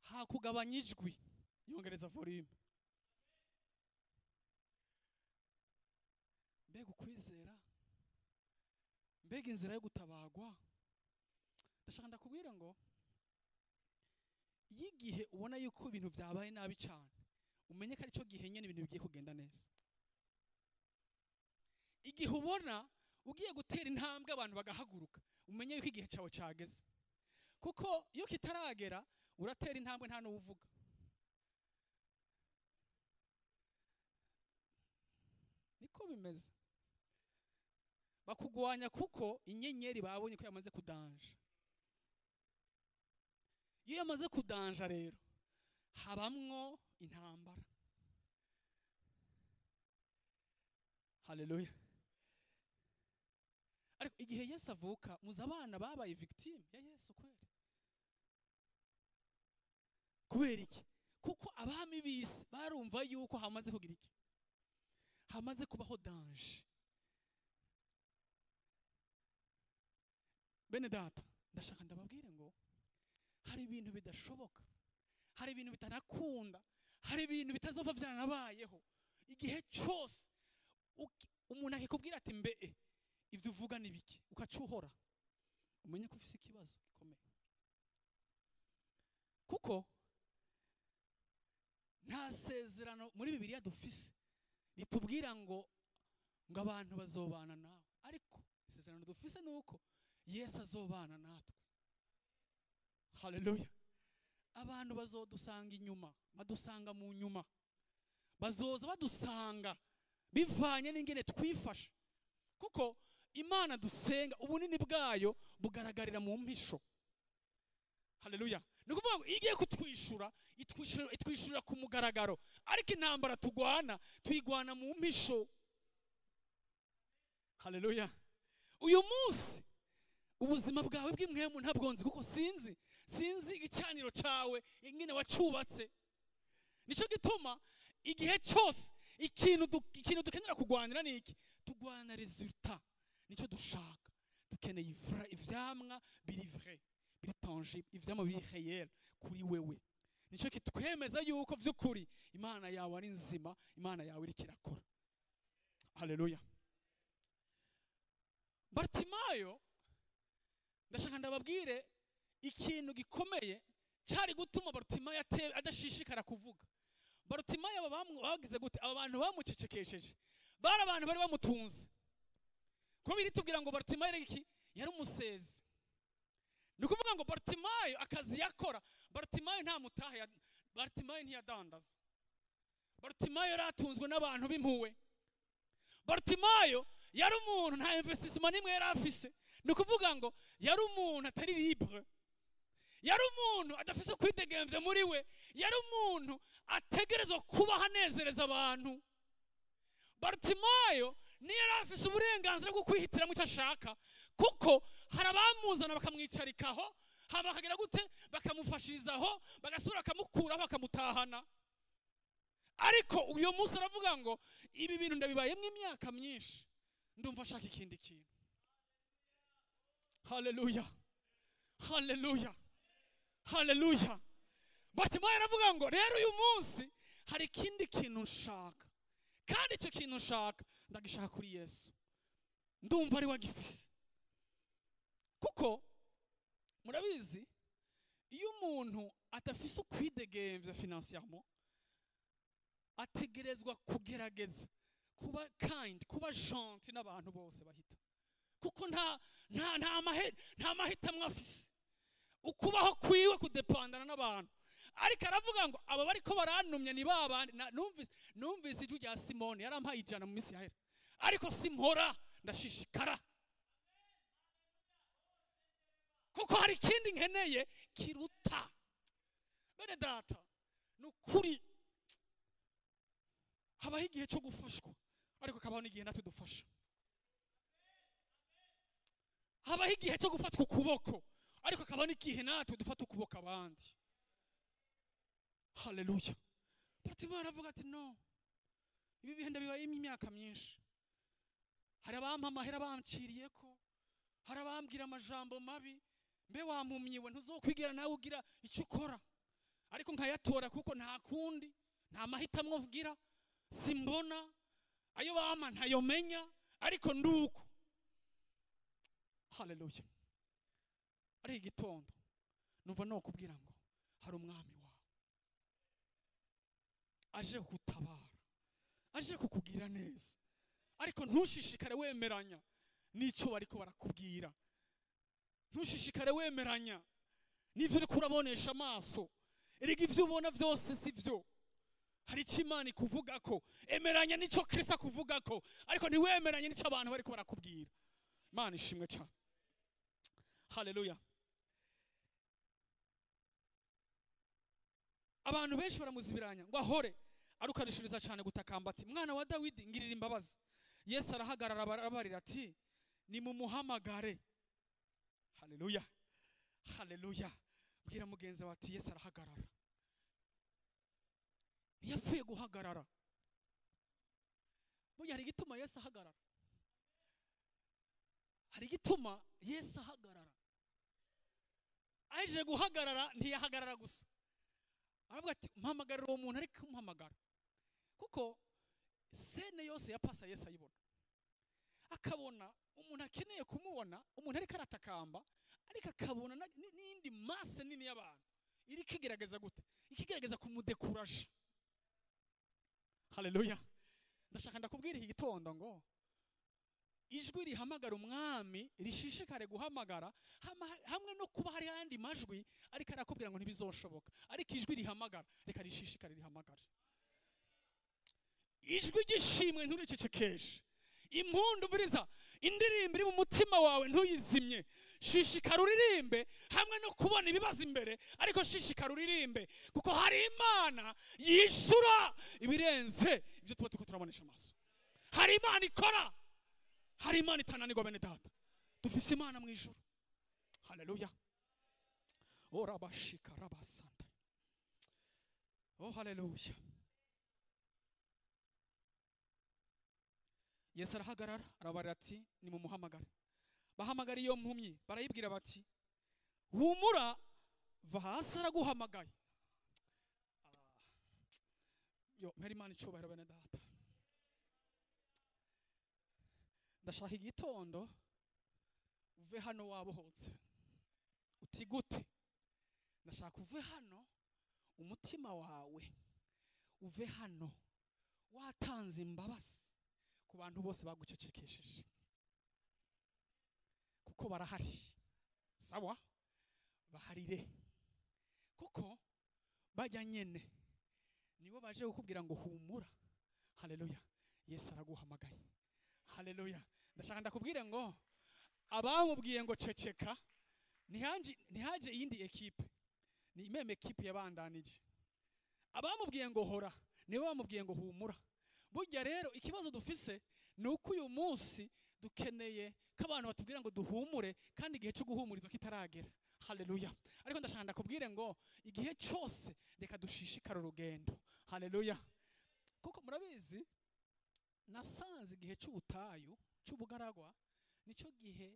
hakugabanya ijwi, yongereza volume. Mbega ukwizera, mbega inzira yo gutabagwa. Ndashaka ndakubwira ngo yigihe ubona yuko ibintu byabaye nabi cyane, umenye ko ari cyo gihe nyene ibintu bigiye kugenda neza. Igihe ubona ugiye gutera intambwe abantu bagahaguruka, umenye yuko igihe cyawe cyageze, kuko iyo kitaragera uratera intambwe nta n'uvuga. Niko bimeze, bakugwanya kuko inyenyeri babonye ko yamaze kudanja. Iyo yamaze kudanja rero habamwo intambara. Haleluya. Ariko igihe Yesu avuka, muza abana babaye victime ya Yesu kweli. Kubera iki? Kuko abami bisi barumva yuko hamaze kugira iki, hamaze kubaho danger. Bene data, ndashaka ndababwire ngo hari ibintu bidashoboka, hari ibintu bitanakunda, hari ibintu bitazova byaranabayeho. Igihe cyose umuntu akikubwira ati mbe ivyo uvuga ni biki, ukacuhora, umenye ko ufise ikibazo gikomeye. Kuko nta sezerano muri Bibiliya dufise ritubwira ngo abantu bazobana nawe, ariko isezerano dufise nuko Yesu azobana natwe. Haleluya. Abantu bazodusanga inyuma, badusanga mu nyuma, bazoza badusanga bivanye n'ingene twifashe, kuko Imana dusenga ubunini bwayo bugaragarira mu mpisho. Haleluya. Nukuvuga ngo igiye kutwishura, itwishurira ku mugaragaro, ariko intambara tugwana twigwana mu mpisho. Haleluya. Uyu munsi ubuzima bwawe bw'imwemu ntabwonzi, kuko sinzi igicaniro cyawe ingene wacubatse. Nico gituma igihe cyose ikintu dukenera kugwanira ni iki, tugwana resultat. Nico dushaka, dukeneye ivyamwa biri vrai, biri tangible, ivyamwa biri réel kuri wewe. Nico kitwemeza yuko vy'ukuri Imana yawe ari nzima, Imana yawe iri kirakora. Haleluya. Bartimayo, ndashaka ndababwire ikintu gikomeye cyari gutuma Bartimayo adashishikara kuvuga. Bartimayo bagize gute? Aba bantu bamucecekesheje bari abantu bari bamutunze. Ko biri tubwira ngo Bartimayo yari umusezi. Nikuvuga ngo Bartimayo akazi yakora, Bartimayo nta mutahe, Bartimayo ntiyadandaza. Bartimayo yaratunzwe n'abantu b'impuwe. Bartimayo yari umuntu nta investissement nimwe yari afise. Nikuvuga ngo yari umuntu atari libre, yari umuntu adafise kwidegemvye muri we, yari umuntu ategerezwa kuba hanezereza abantu. Bartimayo ni yari afise uburenganzira bwo kwihitiramo icyo ashaka, kuko hari abamuzana bakamwicarikaho, hama bakagira gute, bakamufashirizaho, bagasura bakamukuraho, bakamutahana. Ariko uyu munsi aravuga ngo ibi bintu ndabibayemo imyaka myinshi, ndumva ashaka ikindi kintu. Haleluya. Haleluya. Haleluya. Bartimayo aravuga ngo rero uyu munsi hari ikindi kintu nshaka, kandi icyo kintu nshaka ndagishaka kuri Yesu, ndumva ari wagifise. Kuko murabizi iyo umuntu atafise ukwidegemvya financièrement, ategerezwa kugerageza kuba kind, kuba gentil n'abantu bose bahita, kuko nta mahitamwe afise. Ukubaho kwiwe kudepandana n'abantu. Ariko aravuga ngo aba bariko baranumye ni babandi. Numvise ijwi rya Simoni yarampaye 100 mu misi yahera, ariko simpora ndashishikara, kuko hari ikindi nkeneye kiruta. Bene data, nukuri habaho igihe cyo gufashwa, ariko kabaho n'igihe natwe dufasha. Habaho igihe cyo gufatwa ukuboko, ariko kabaho n'igihe natwe dufata ukuboko abandi. Haleluya. Bartimayo aravuga ati no, ibi bihe ndabibayemo imyaka myinshi. Hari abampa amahera banciriyeko, hari abambwira amajambo mabi, mbe wampumyiwe ntuzokwigira nawe ugira icyo ukora, ariko nkayatora kuko nta kundi, nta mahitamwo vugira, simbona ayo bampa ntayomenya, ariko nduko. Haleluya. Ari igitondo numva no kubwira ngo hari umwami wawe aje kutabara, aje kukugira neza, ariko ntushishikare wemeranya n'icyo bariko barakubwira, ntushishikare wemeranya n'ivyo uriko urabonesha amaso. Erega ivyo ubona vyose si vyo, hari icyo Imana ikuvugako. Emeranya n'icyo Kristo akuvugako, ariko ntiwemeranye n'icyo abantu bariko barakubwira. Imana ishimwe cyane. Haleluya. Abantu benshi baramuzibiranya ngo ahore arukarishiriza cyane gutakamba ati mwana wa Dawidi ngirira imbabazi. Yesu arahagarara arabarira ati nimumuhamagare. Haleluya. Haleluya. Bwira mugenzi wawe ati Yesu arahagarara. Ntiyapfuye guhagarara. Burya hari igituma Yesu ahagarara. Hari igituma Yesu ahagarara. Aje guhagarara ntiyahagarara gusa. Aravuga ati mpamagarira uwo muntu ariko mpamagara. Kuko sene yose ya pasa Yesu ayibona. Akabona umuntu akeneye kumubona, umuntu ariko aratakamba, ariko akabona n'indi masse nini y'abantu iri kigerageza gute, ikigerageza kumudekuraje. Haleluya. Ndashaka ndakubwira iki gitondo ngo ijwi rihamagara umwami rishishikare guhamagara, hamwe no kuba hari andi majwi ariko arakubwira ngo ntibizoshoboka, ariko ijwi rihamagara reka rishishikare rihamagara. Ijwi gishimwe nturicecekeshe, impundu vuriza, indirimbo iri mu mutima wawe ntuyizimye, shishikara uririmbe hamwe no kubona ibibazo imbere, ariko shishikara uririmbe kuko hari Imana yishura ibirenze ibyo tuba tuko turabonesha amaso. Hari Imana ikora, hari Imana itananirwa bene data, dufise Imana mu ijuru. Haleluya. Ora bashika rabasanda. Oh haleluya. Yesu arahagarara arabarira ati nimumuhamagare. Bahamagara iyo mpumyi barayibwira bati humura va hasi araguhamagaye. Yo mpera Imana icubahiro bene data. Ndashaka igitondo uve hano wabohotse uti gute. Ndashaka uve hano umutima wawe uve hano watanze imbabazi ku bantu bose bagucecekesheje, kuko barahari. Sawa, baharire kuko bajya nyene nibo baje kukubwira ngo humura. Haleluya. Yesu araguhamagaye. Haleluya. Ndashaka ndakubwire ngo abamubwiye ngo ceceka ntihaje iyindi ekipe, ni meme ekipe yabandanije. Abamubwiye ngo hora nibo bamubwiye ngo humura. Burya rero ikibazo dufise nuko uyu munsi dukeneye ko abantu batubwira ngo duhumure kandi igihe cyo guhumuriza kitaragera. Haleluya. Ariko ndashaka ndakubwire ngo igihe cyose reka dushishikara urugendo. Haleluya. Kuko murabizi nasanze igihe cy'ubutayu cy'ubugaragwa nico gihe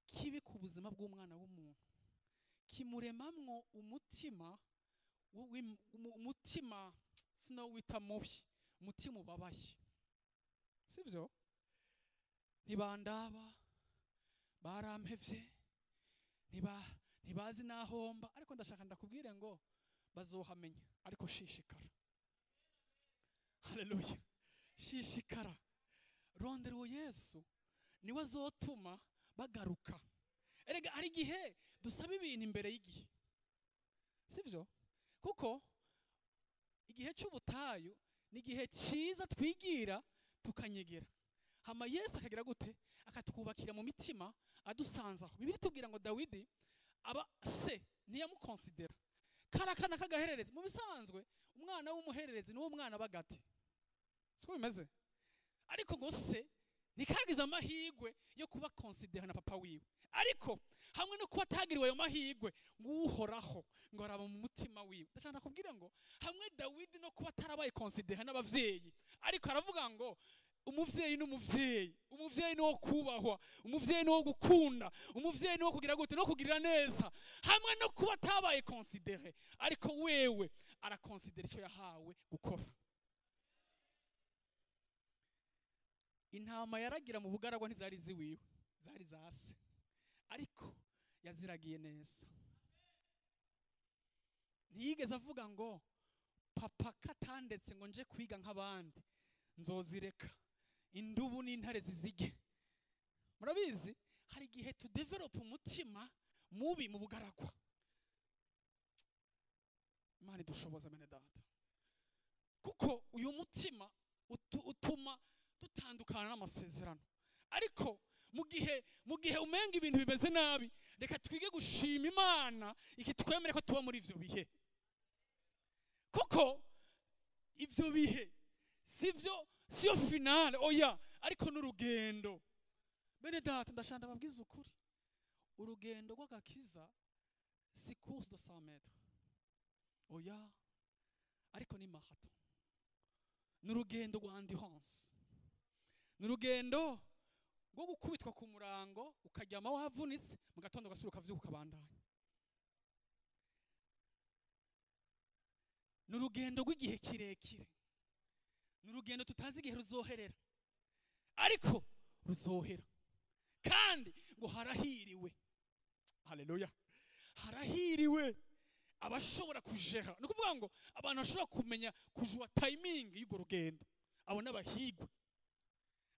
kibi ku buzima bw'umwana w'umuntu, kimuremamwo umutima sino wita mubi, umutima ubabaye. Sivyo? Ntibandaba, barampevye, ntibazi nahomba, ariko ndashaka ndakubwire ngo bazohamenya, ariko shishikara. Haleluya. Shishikara. Rondera uwo Yesu niwe azotuma bagaruka. Erega hari igihe dusaba ibintu imbere y'igihe. Sivyo? Kuko igihe cy'ubutayu ni igihe cyiza twigira tukanyegera. Hama Yesu akagira gute? Akatwubakira mu mitima adusanzaho. Bibiri tubwira ngo Dawidi aba se ntiyamukonsidera. Karakana kagahererezi. Mu bisanzwe umwana w'umuhererezi ni wo mwana bagati. Siko bimeze? Ariko ngo se ntikagize amahirwe yo kuba considera na papa wiwe, ariko hamwe no kuba atagiriwe ayo mahirwe ngo uhoraho ngo araba mu mutima wiwe. Ndashaka kubwira ngo hamwe Dawidi no kuba atarabaye considera n'abavyeyi, ariko aravuga ngo umuvyeyi n'umuvyeyi, umuvyeyi ni wo kubahwa, umuvyeyi ni wo gukunda, umuvyeyi ni wo kugira gute no kugirira neza. Hamwe no kuba atabaye considere, ariko wewe arakonsidera icyo yahawe gukora. Intama yaragira mu bugaragwa ntizari ziwiwe, zari zase, ariko yaziragiye neza. Ntiyigeze avuga ngo papa katandetse ngo nje kwiga nk'abandi nzozireka indubu n'intare zizige. Murabizi hari igihe tu develop umutima mubi mu bugaragwa. Imana idushoboza bene data, kuko uyu mutima utuma dutandukana n'amasezerano. Ariko mu gihe umenga ibintu bimeze nabi, reka twige gushima Imana ikitwemere ko tuba muri ivyo bihe, kuko ivyo bihe siyo finale oya, ariko n'urugendo. Bene data, ndashaka ndababwiza ukuri, urugendo rw'agakiza si course de 100 mètres oya, ariko ni marathon, n'urugendo rwa endurance, n'urugendo rwo gukubitwa ku murango ukaryama wavunitse, mu gatondo gasubira ukavyuka ukabandanya. N'urugendo rw'igihe kirekire, n'urugendo tutazi igihe ruzoherera, ariko ruzohera. Kandi ngo harahiriwe, haleluya, harahiriwe abashobora kujera. Ni ukuvuga ngo abantu bashobora kumenya kujua timing y'urwo rugendo, abo n'abahigwe.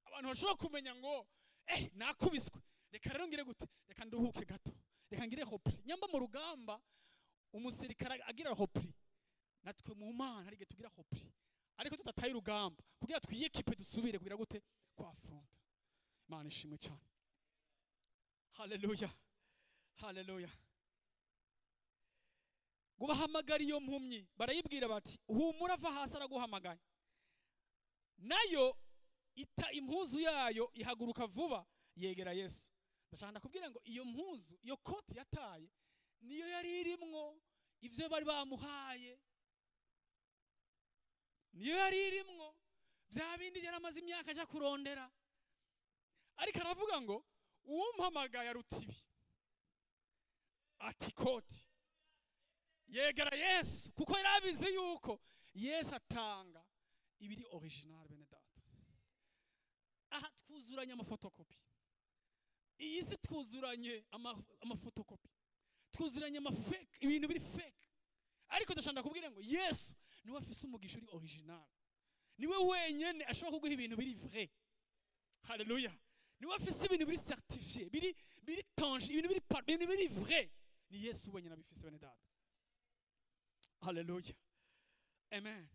Abantu bashobora kumenya ngo nakubiswe, reka rero ngire gute, reka nduhuke gato, reka ngire hopri. Nyamba mu rugamba umusirikare agira hopri, natwe mu Mana hari igihe tugira hopri, ariko tudataye urugamba kugira twiyekipe dusubire kugira gute kwa front. Imana ishimwe cyane, haleluya, haleluya. Ngo bahamagara iyo mpumyi barayibwira bati humura, va hasi araguhamagaye. Nayo ita impuzu yayo ihaguruka vuba yegera Yesu. Ndashaka ndakubwira ngo iyo mpuzu, iyo koti yataye niyo yari irimwo ivyo bari bamuhaye, niyo yari irimwo bya bindi yaramaze imyaka aja kurondera. Ariko aravuga ngo uwumpamagaye aruta ibi, ati koti yegera Yesu, kuko yarabizi yuko Yesu atanga ibiri original. Bene data, aha twuzuranye amafotokopi, iyi si twuzuranye amafotokopi, twuzuranye amafake, ibintu biri fake. Ariko ndashaka kubwira ngo Yesu niwe afise umugisha uri original, niwe wenyene ashobora kuguha ibintu biri vrai. Haleluya, niwe afise ibintu biri certifié, biri tangible, ibintu biri vrai. Ni Yesu wenyene abifise. Bene data, haleluya, amen.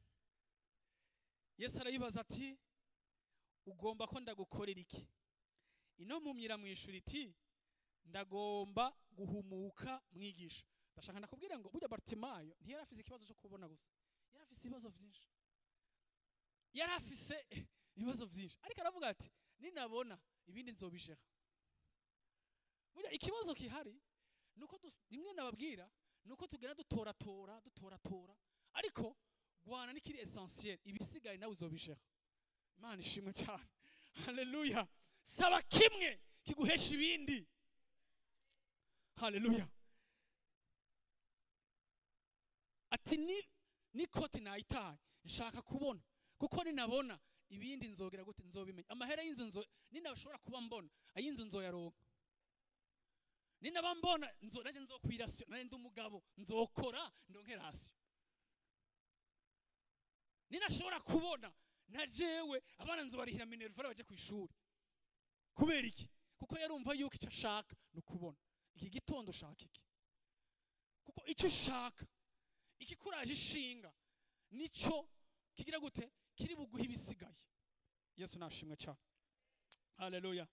Yesu arayibaza ati ugomba ko ndagukorera iki? Ino mpumyi iramwishura iti ndagomba guhumuka mwigisha. Ndashaka ndakubwira ngo burya Bartimayo ntiyari afise ikibazo cyo kubona gusa, yari afise ibibazo byinshi, yari afise ibibazo byinshi, ariko aravuga ati ninabona ibindi nzobishera. Burya ikibazo kihari nuko nimwe nababwira nuko tugera dutoratora, ariko gwana nikiri essentiel, ibisigaye nawe uzobishera. Imana ishimwe cyane, haleluya. Saba kimwe kiguhesha ibindi, haleluya. Ati ni koti nayitaye nshaka kubona, kuko ninabona ibindi nzogera gute, nzobimenya. Amahera y'inzu ninashobora kuba mbona ayinzu nzoyaronka, ninaba mbona naje nzokwirasyo, nari ndi umugabo nzokora ndonke rasyo. Ninashobora kubona na jewe abana nzobarihira minerval baje ku ishuri. Kubera iki? Kuko yarumva yuko icyo ashaka nukubona. Iki gitondo ushaka iki? Kuko icyo ushaka, iki kuraje ishinga, nico kigira gute, kiri buguha ibisigaye. Yesu nashimwe cyane, haleluya.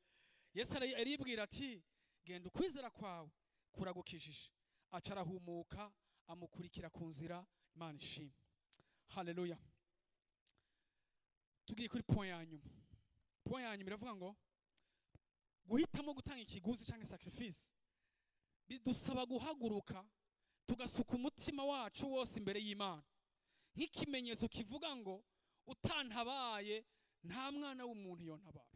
Yesu aribwira ati genda ukwizera kwawe kuragukijije. Aca arahumuka amukurikira ku nzira. Imana ishimwe, haleluya. Tugiye kuri point ya nyuma. point yanyu biravuga ngo guhitamo gutanga ikiguzi cyangwa sacrifice bidusaba guhaguruka tugasuka umutima wacu wose imbere y'Imana nk'ikimenyetso kivuga ngo utantabaye nta mwana w'umuntu yontabara.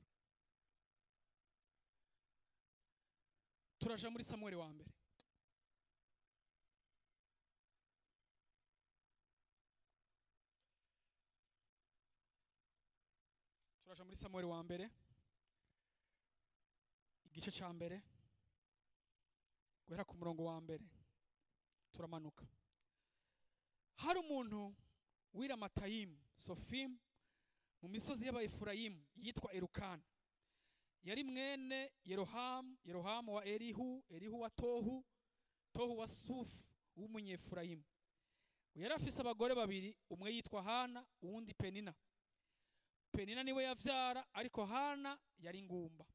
Turaja muri Samuel wa mbere. Turaja muri Samuel wa mbere igice cya mbere guhera ku murongo wa mbere turamanuka. Hari umuntu w'Iramatayimu Sofimu mu misozi y'Abayefurayimu yitwa Elukana, yari mwene Yerohamu wa Elihu wa Tohu wa Sufu w'Umunyefurayimu. Yari afise abagore babiri, umwe yitwa Hana uwundi Penina. Penina niwe yavyara, ariko Hana yari ngumba.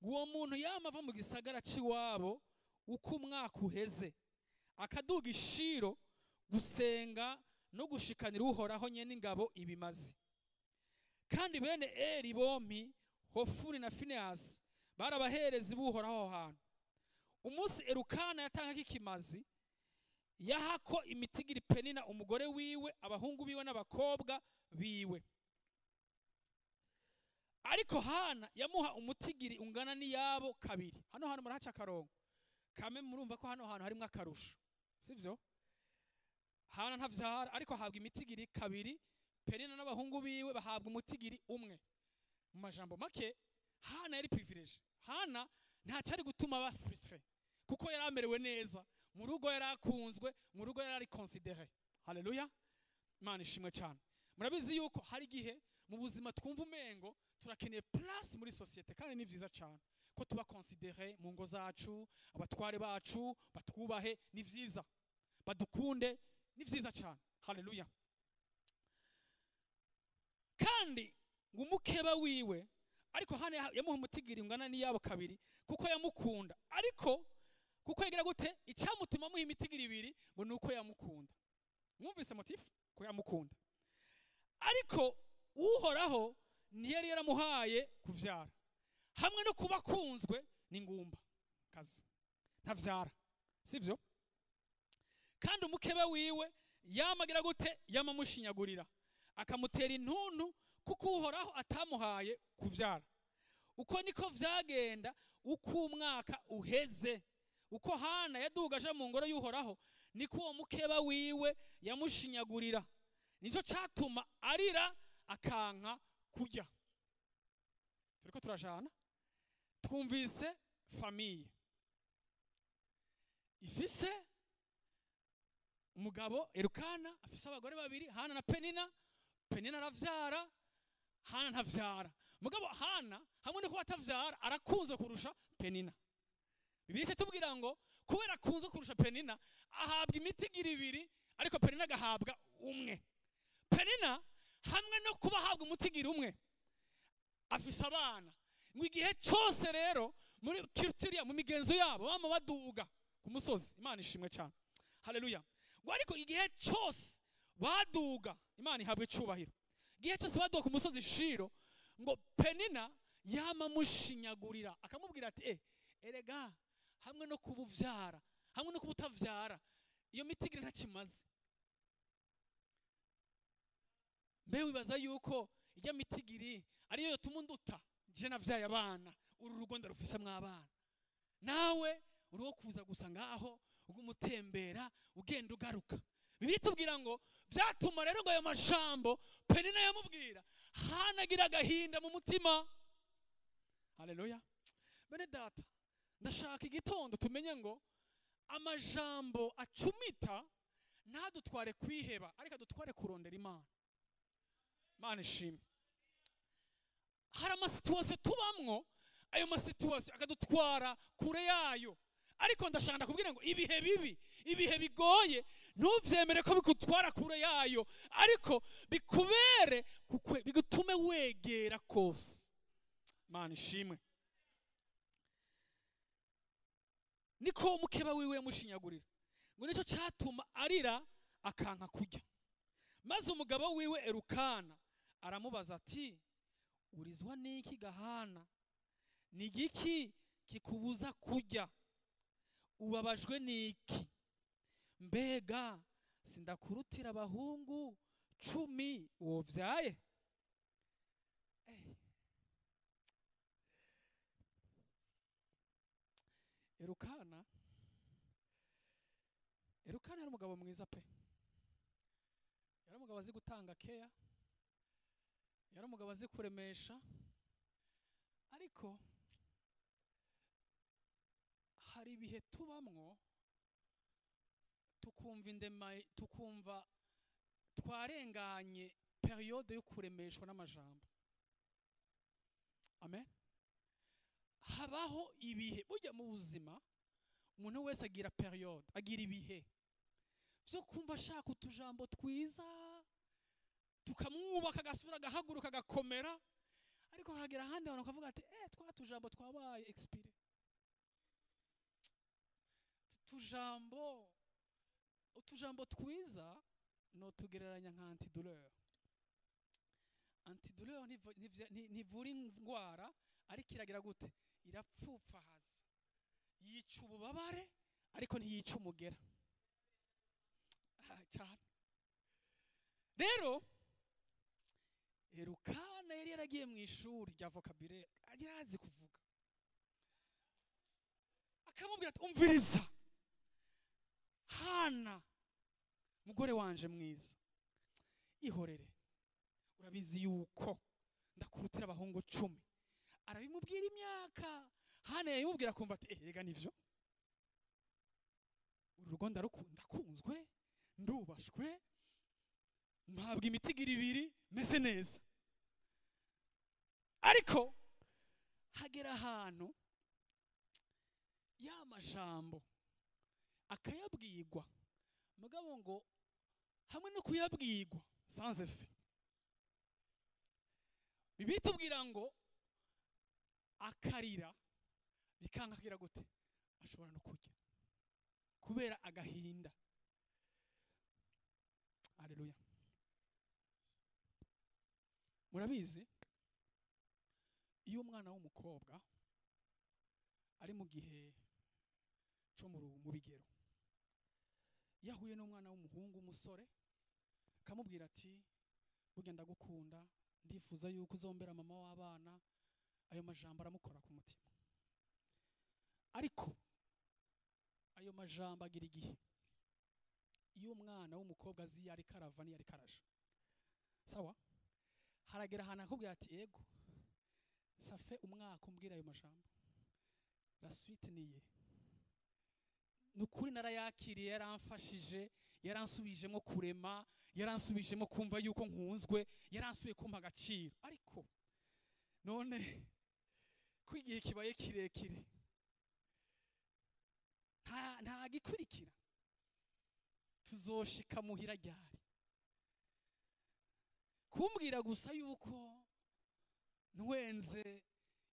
Uwo muntu yama ava mu gisagara c'iwabo uko umwaka uheze akaduga ishiro gusenga no gushikanira Uhoraho nyene ingabo ibimazi. Kandi bene Eli bompi Hofuni na Finehasi barabaherezi b'Uhoraho hantu. Umunsi Elukana yatanga ikimazi yahako imitigiri Penina umugore wiwe, abahungu biwe n'abakobwa biwe. Ariko Hana yamuha umutigiri ungana n'iyabo kabiri. Hano murahaca akarongo kame, murumva ko hano hantu harimo akarusho, sivyo? Hana ntavyara, ariko ahabwa imitigiri kabiri, Penina n'abahungu biwe bahabwa umutigiri umwe. Mu majambo make Hana yari privilege. Hana ntacari gutuma ba frustre kuko yari amerewe neza, mu rugo yari akunzwe, mu rugo yari considéré. Haleluya, Imana ishimwe cyane. Murabizi yuko hari igihe mu buzima twumva umengo turakeneye place muri societe, kandi ni vyiza cyane ko tuba considéré mu ngo zacu, abatware bacu batwubahe, ni vyiza, badukunde, ni vyiza cyane. Haleluya. Kandi ngumukeba wiwe, ariko Hana yamuha umutigiri ungana n'iyabo kabiri kuko yamukunda, ariko kuko yagira gute icyamutuma muha imitigiri ibiri ngo nuko yamukunda. Mwumvise motif ko yamukunda, ariko Uhoraho ntiyari yaramuhaye kuvyara, hamwe no kuba kunzwe ni ngumba kazi ntavyara, sivyo? Kandi umukeba wiwe yamagira gute yamamushinyagurira akamutera intuntu kuko Uhoraho atamuhaye kuvyara. Uko niko vyagenda uko umwaka uheze, uko Hana yadugaje mu ngoro y'Uhoraho niko uwo mukeba wiwe yamushinyagurira. Nico catuma arira akanka kujya. Turiko turajana twumvise famille ifise umugabo Elukana afise abagore babiri, Hana na Penina. Penina aravyara, Hana ntavyara. Mugabo Hana hamwe no kuba atavyara arakunze kurusha Penina. Bibiliya tubwira ngo kubera akunze kurusha Penina ahabwa imitigiri ibiri, ariko Penina agahabwa umwe. Penina hamwe no kuba ahabwa umutigiri umwe afise abana. Mu gihe cyose rero muri culture mu migenzo yabo bama baduga ku musozi, Imana ishimwe cyane. Haleluya. Ngo ariko igihe cyose baduga, Imana ihabwe icubahiro, igihe cyose baduga ku musozi Shiro, ngo Penina yama mushinyagurira akamubwira ati erega hamwe no kubuvyara hamwe no kubutavyara iyo mitigiri ntakimaze. Mbe wibaza yuko ijya mitigiri ariyo yotuma unduta je navyaye abana, uru rugo ndarufise mw'abana, nawe uriho kuza gusa ngaho ugumutembera ugenda ugaruka. Bibiliya tubwira ngo vyatuma rero ngo ayo majambo Penina yamubwira hanagira agahinda mu mutima. Haleluya. Bene data, ndashaka igitondo tumenye ngo amajambo acumita ntadutware kwiheba, ariko adutware kurondera Imana. Imana ishimwe. Hari amasituwasiyo tubamwo, ayo masituwasiyo akadutwara kure yayo, ariko ndashaka kubwira ngo ibihe bibi, ibihe bigoye ntuvyemere ko bigutwara kure yayo, ariko bikubere kukwe bigutume wegera kose. Imana ishimwe. Niko umukeba wiwe yamushinyagurira, ngo nico cyatuma arira akanka kujya. Maze umugabo wiwe Elukana aramubaza ati urizwa n'iki gahana? Ni igiki kikubuza kurya? Ubabajwe n'iki? Mbega sindakurutira abahungu 10 wovyaye? Elukana yari umugabo mwiza pe. Yari umugabo azi gutanga keya, yari umugabo azi kuremesha, ariko hari ibihe tubamwo tukumva twarenganye periode yo kuremeshwa n'amajambo. Amen. Habaho ibihe, burya mu buzima umuntu wese agira periode, agira ibihe byo kumva ashaka utujambo twiza, tukamwubaka agasubira agahaguruka agakomera, ariko hagera ahandi abantu bakavuga ati twa tujambo twabaye expire. Utujambo twiza no tugereranya nka antidouleur. Antidouleur ntivura indwara, ariko iragira gute? Irapfupfahaza, yica ububabare ariko ntiyica umugera cyane. Rero Elukana yari yaragiye mu ishuri rya vocabulaire, yari azi kuvuga. Akamubwira ati umviriza Hana, mugore wanje mwiza, ihorere, urabizi yuko ndakurutira abahungu 10. Arabimubwira imyaka, Hana yayimubwira kumva ati ega nivyo, uru rugo ndakunzwe, ndubashwe, mpabwa imitigira 2 meze neza. Ariko hagera ahantu ya majambo akayabwirwa, mugabo ngo hamwe no kuyabwirwa sans effet. Bibiliya itubwira ngo akarira bikanga kugira gute? Ashobora no kurya kubera agahinda. Haleluya. Murabizi iyo umwana w'umukobwa ari mu gihe cyo mu bigero, yahuye n'umwana w'umuhungu umusore, kamubwira ati burya ndagukunda, ndifuza yuko uzombera mama w'abana, ayo majambo aramukora ku mutima. Ariko ayo majambo agira igihe iyo umwana w'umukobwa azi yari karava ni yari karaje, sawa, haragera ahantu akubwira ati ego safe umwaka umbwira ayo majambo, la suite niye. Nukuri narayakiriye, yaramfashije, yaransubijemo kurema, yaransubijemo kumva yuko nkunzwe, yaransubiye kumpa agaciro. Ariko none kwigihe kibaye kirekire nta gikurikira, tuzoshika muhira ryari? Kumbwira gusa yuko nwenze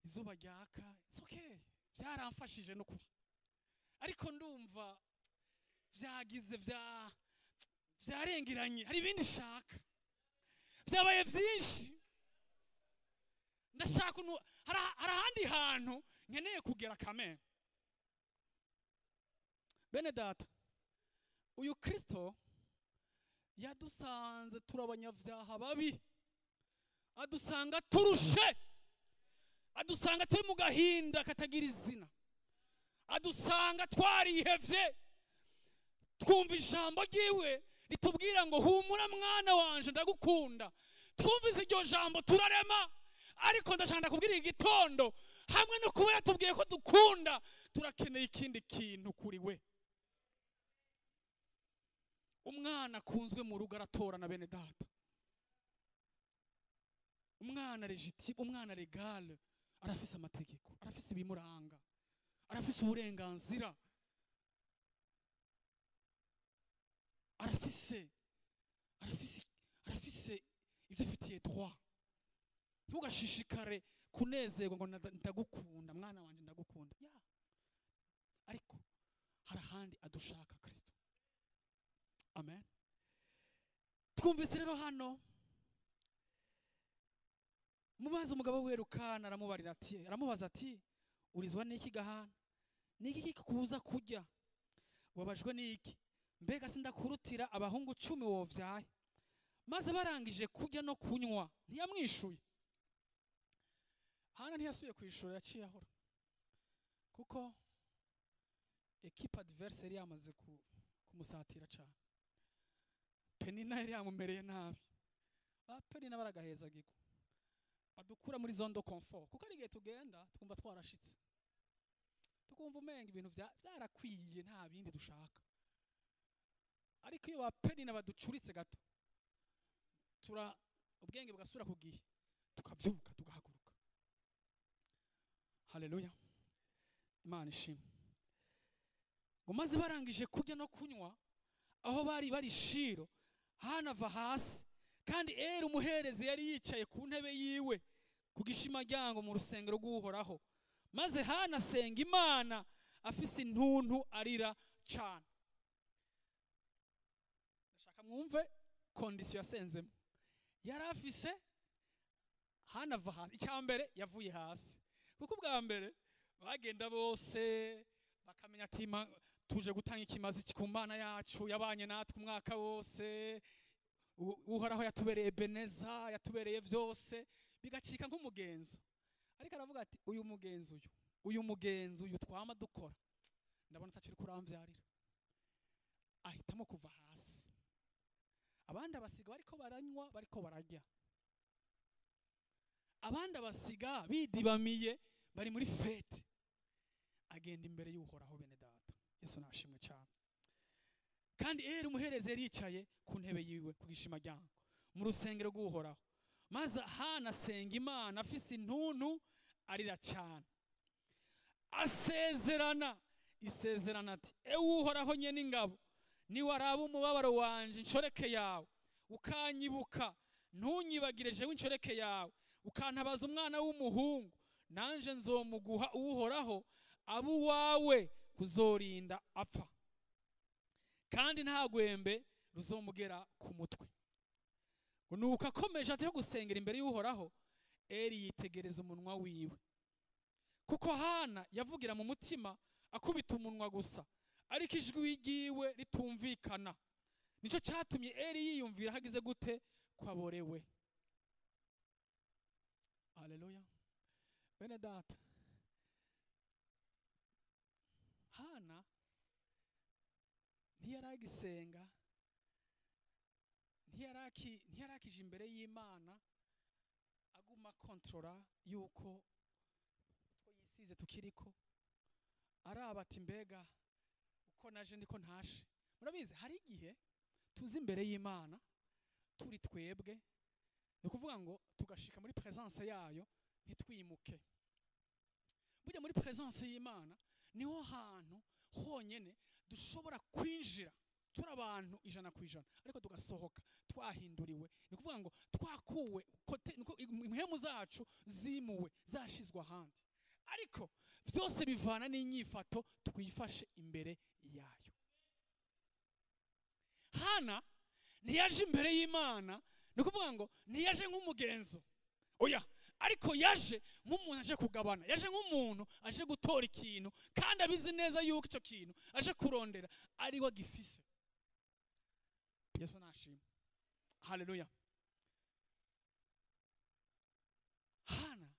izuba ryaka, it's okay, byaramfashije no kuri. Ariko ndumva byagize byarengeranye, hari ibindi shaka, byabaye byinshi, ndashaka hari ahandi hantu nkeneye kugera kame. Bene data, uyu Kristo yadusanze turabanyavyaha babi, adusanga turushe, adusanga turi mu gahinda katagira izina, adusanga twarihevye, twumva ijambo ryiwe ritubwira ngo humura mwana wanje ndagukunda. Twumvise iryo jambo turarema, ariko ndashaka kubwira igitondo, hamwe no kuba yatubwiye ko dukunda, turakeneye ikindi kintu kuri we. Umwana akunzwe mu rugo aratorana bene data, umwana legitime, umwana legal, arafise amategeko, arafise ibimuranga, arafise uburenganzira, arafise ibyo afitiye droit. Ntugashishikare kunezerwa ngo ndagukunda mwana wanje ndagukunda, ya ariko hari ahandi adushaka Kristo. Amen. Twumvise rero hano mubaza umugabo we Rukana aramubaza ati urizwa n'iki gahana niki kikubuza kurya wabajwe n'iki mbega sindakurutira abahungu 10 wovyaye maze barangije kurya no kunywa ntiyamwishuye. Hana ntiyasubiye kwishura yaciye ahora kuko equipe adverse yari yamaze kumusatira cyane. Penina yari yamumereye nabi. Penina baragaheza giko badukura muri zone de confort kuko ari gihe tugenda twumva twarashitse tukumva umenga ibintu byarakwiye nta bindi dushaka, ariko iyo Penina baducuritse gato ubwenge bugasura kugihe tukavyuka tugahaguruka. Haleluya, Imana ishimwe. Ngo maze barangije kurya no kunywa aho bari Shilo, Hana ava hasi kandi umuherezi yari yicaye ku ntebe yiwe ku gishimajyango mu rusengero rw'Uhoraho, maze Hana asenga Imana afise intuntu arira cyane. Ndashaka mwumve condition yasenzemo. Yari afise Hana ava hasi, icyambere yavuye hasi kuko bwa mbere bagenda bose bakamenya ati tuje gutanga ikimazi ku Mana yacu yabanye natwe umwaka wose, Uhoraho yatubereye beneza, yatubereye byose, bigacika nk'umugenzo. Ariko aravuga ati uyu mugenzo twama dukora ndabona ataciri kuramvyarira, ahitamo kuva hasi. Abandi abasiga bariko baranywa bariko barajya, abandi abasiga bidibamiye bari muri fete, agenda imbere y'Uhoraho bene data. Yesu nashimwe cyane. Kandi umuherezi yari yicaye ku ntebe yiwe ku gishimajyango mu rusengero rw'Uhoraho, maze Hana asenga Imana afise intuntu arira cyane, isezerana ati Uhoraho nyene ingabo ni waraba umubabaro wanje inshoreke yawe ukanyibuka, ntunyibagire jewe inshoreke yawe, ukantabaza umwana w'umuhungu, nanje nzomuguha Uhoraho abo wawe kuzorinda apfa, kandi nta gwembe ruzomugera ku mutwe. Nuko akomeje ati gusengera imbere y'Uhoraho, yitegereza umunwa wiwe kuko Hana yavugira mu mutima akubita umunwa gusa, ariko ijwi ryiwe ritumvikana. Nico cyatumye yiyumvira hagize gute kwaborewe. Haleluya, bene data. Hana ntiyaragisenga, ntiyarakije imbere y'Imana aguma kontrola yuko yisize tukiriko, araba ati mbega uko naje ndiko ntashe. Murabizi hari igihe tuzi imbere y'Imana turi twebwe, ni kuvuga ngo tugashika muri presence yayo ntitwimuke. Burya muri presence y'Imana niho hantu honyene dushobora kwinjira turi abantu 100%, ariko tugasohoka twahinduriwe. Ni kuvuga ngo twakuwe impemu zacu zimuwe zashizwa ahandi, ariko byose bivana n'inyifato twifashe imbere yayo. Hana ntiyaje imbere y'Imana, ni kuvuga ngo ntiyaje nk'umugenzo, oya, ariko yaje nk'umuntu aje kugabana, yaje nk'umuntu aje gutora ikintu kandi abizi neza yuko icyo kintu aje kurondera ariwe gifise. Yesu nashimwe. Haleluya. Hana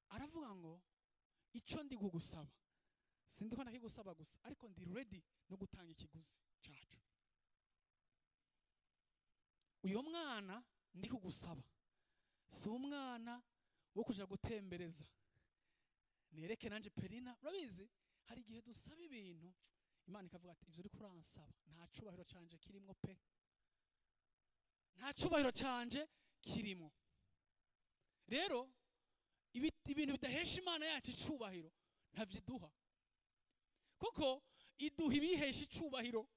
aravuga ngo icyo ndi kugusaba sindiko ndakigusaba gusa, ariko ndi ready no gutanga ikiguzi cyacu. Uyo mwana ndi kugusaba si umwana wo kuja gutembereza nereke nanje Penina. Murabizi hari igihe dusaba ibintu Imana ikavuga ati ivyo uri kuransaba nta cubahiro canje kirimo pe, nta cubahiro canje kirimo. Rero ibintu bidahesha Imana yacu icubahiro ntavyiduha, kuko iduha ibihesha icubahiro.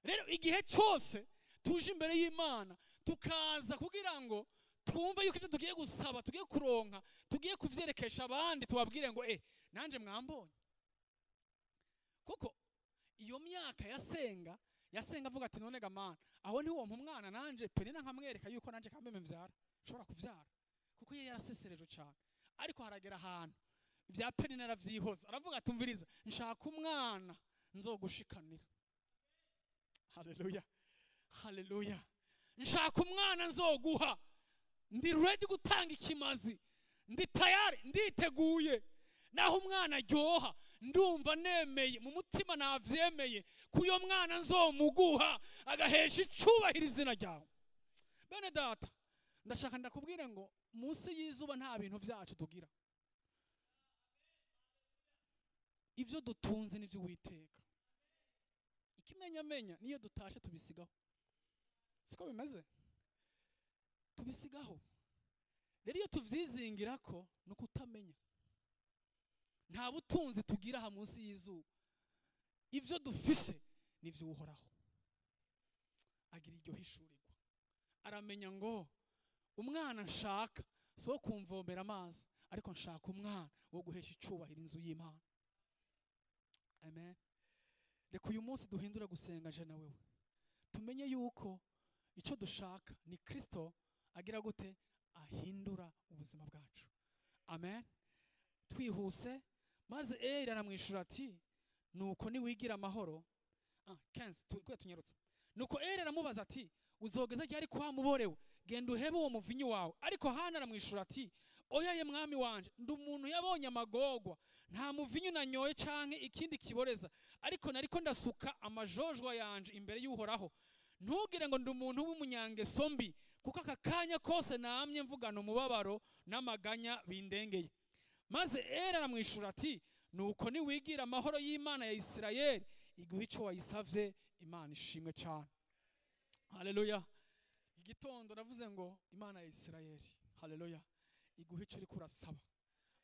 Rero igihe cyose tuje imbere y'Imana tukaza kugira ngo twumve yuko ivyo tugiye gusaba, tugiye kuronka, tugiye kuvyerekesha abandi, tubabwire ngo nanje mwambonye. Kuko iyo myaka yasenga yasenga avuga ati none gamana aho ni uwo mwana nanje Penina nkamwereka yuko nanje kameme mvyara nshobora kuvyara kuko yeye yarasesereje cyane. Ariko haragera ahantu ibya Penina aravyihoza aravuga ati umviriza nshaka umwana nzogushikanira. Haleluya, haleluya. Nshaka umwana nzoguha, ndi ready gutanga ikimazi, ndi tayari, nditeguye. Naho umwana aryoha ndumva nemeye mu mutima navyemeye kuyo mwana nzomuguha agahesha icubahiro izina ryawe. Bene data ndashaka ndakubwire ngo munsi y'izuba nta bintu vyacu tugira, ivyo dutunze n'ivyo Uwiteka. Ikimenyamenya niyo dutashe tubisigaho, siko bimeze, tubisigaho. Rero iyo tuvyizingirako no kutamenya, nta butunzi tugira ha munsi y'izuba. Ivyo dufise nivyo Uhoraho agira iryo hishurirwa, aramenya ngo umwana nshaka so kumvombera amazi, ariko nshaka umwana wo guhesha icubahiro inzu y'Imana. Amen. Reka uyu munsi duhindura gusenga je na wewe, tumenye yuko ico dushaka ni Kristo agira gute ahindura ubuzima bwacu. Amen. Twihuse maze aramwishura ati nuko ni wigira amahoro. Kenzi tukwe tunyarutse. Nuko aramubaza ati uzogeza ryari kwa muborewe, genda uhebe uwo muvinyi wawe. Ariko Hana aramwishura ati oya ye mwami wanje, ndi umuntu yabonye amagogwa, nta muvinyu nanyoye canke ikindi kiboreza, ariko nariko ndasuka amajojwa yanje imbere y'Uhoraho. Ntugire ngo ndi umuntu w'umunyangeso mbi, kuko aka kanya kose namye mvugana umubabaro n'amaganya bindengeye. Maze aramwishura ati nuko ni wigira amahoro y'Imana ya Isirayeli iguha ico wayisavye. Imana ishimwe cyane. Haleluya. Igitondo navuze ngo Imana ya Isirayeli, haleluya, iguha ico uri kurasaba.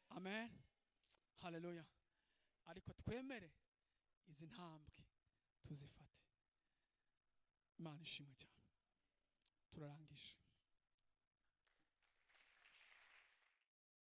Amen, haleluya. Ariko twemere izi ntambwe tuzifate. Imana ishimwe cyane. Turarangije.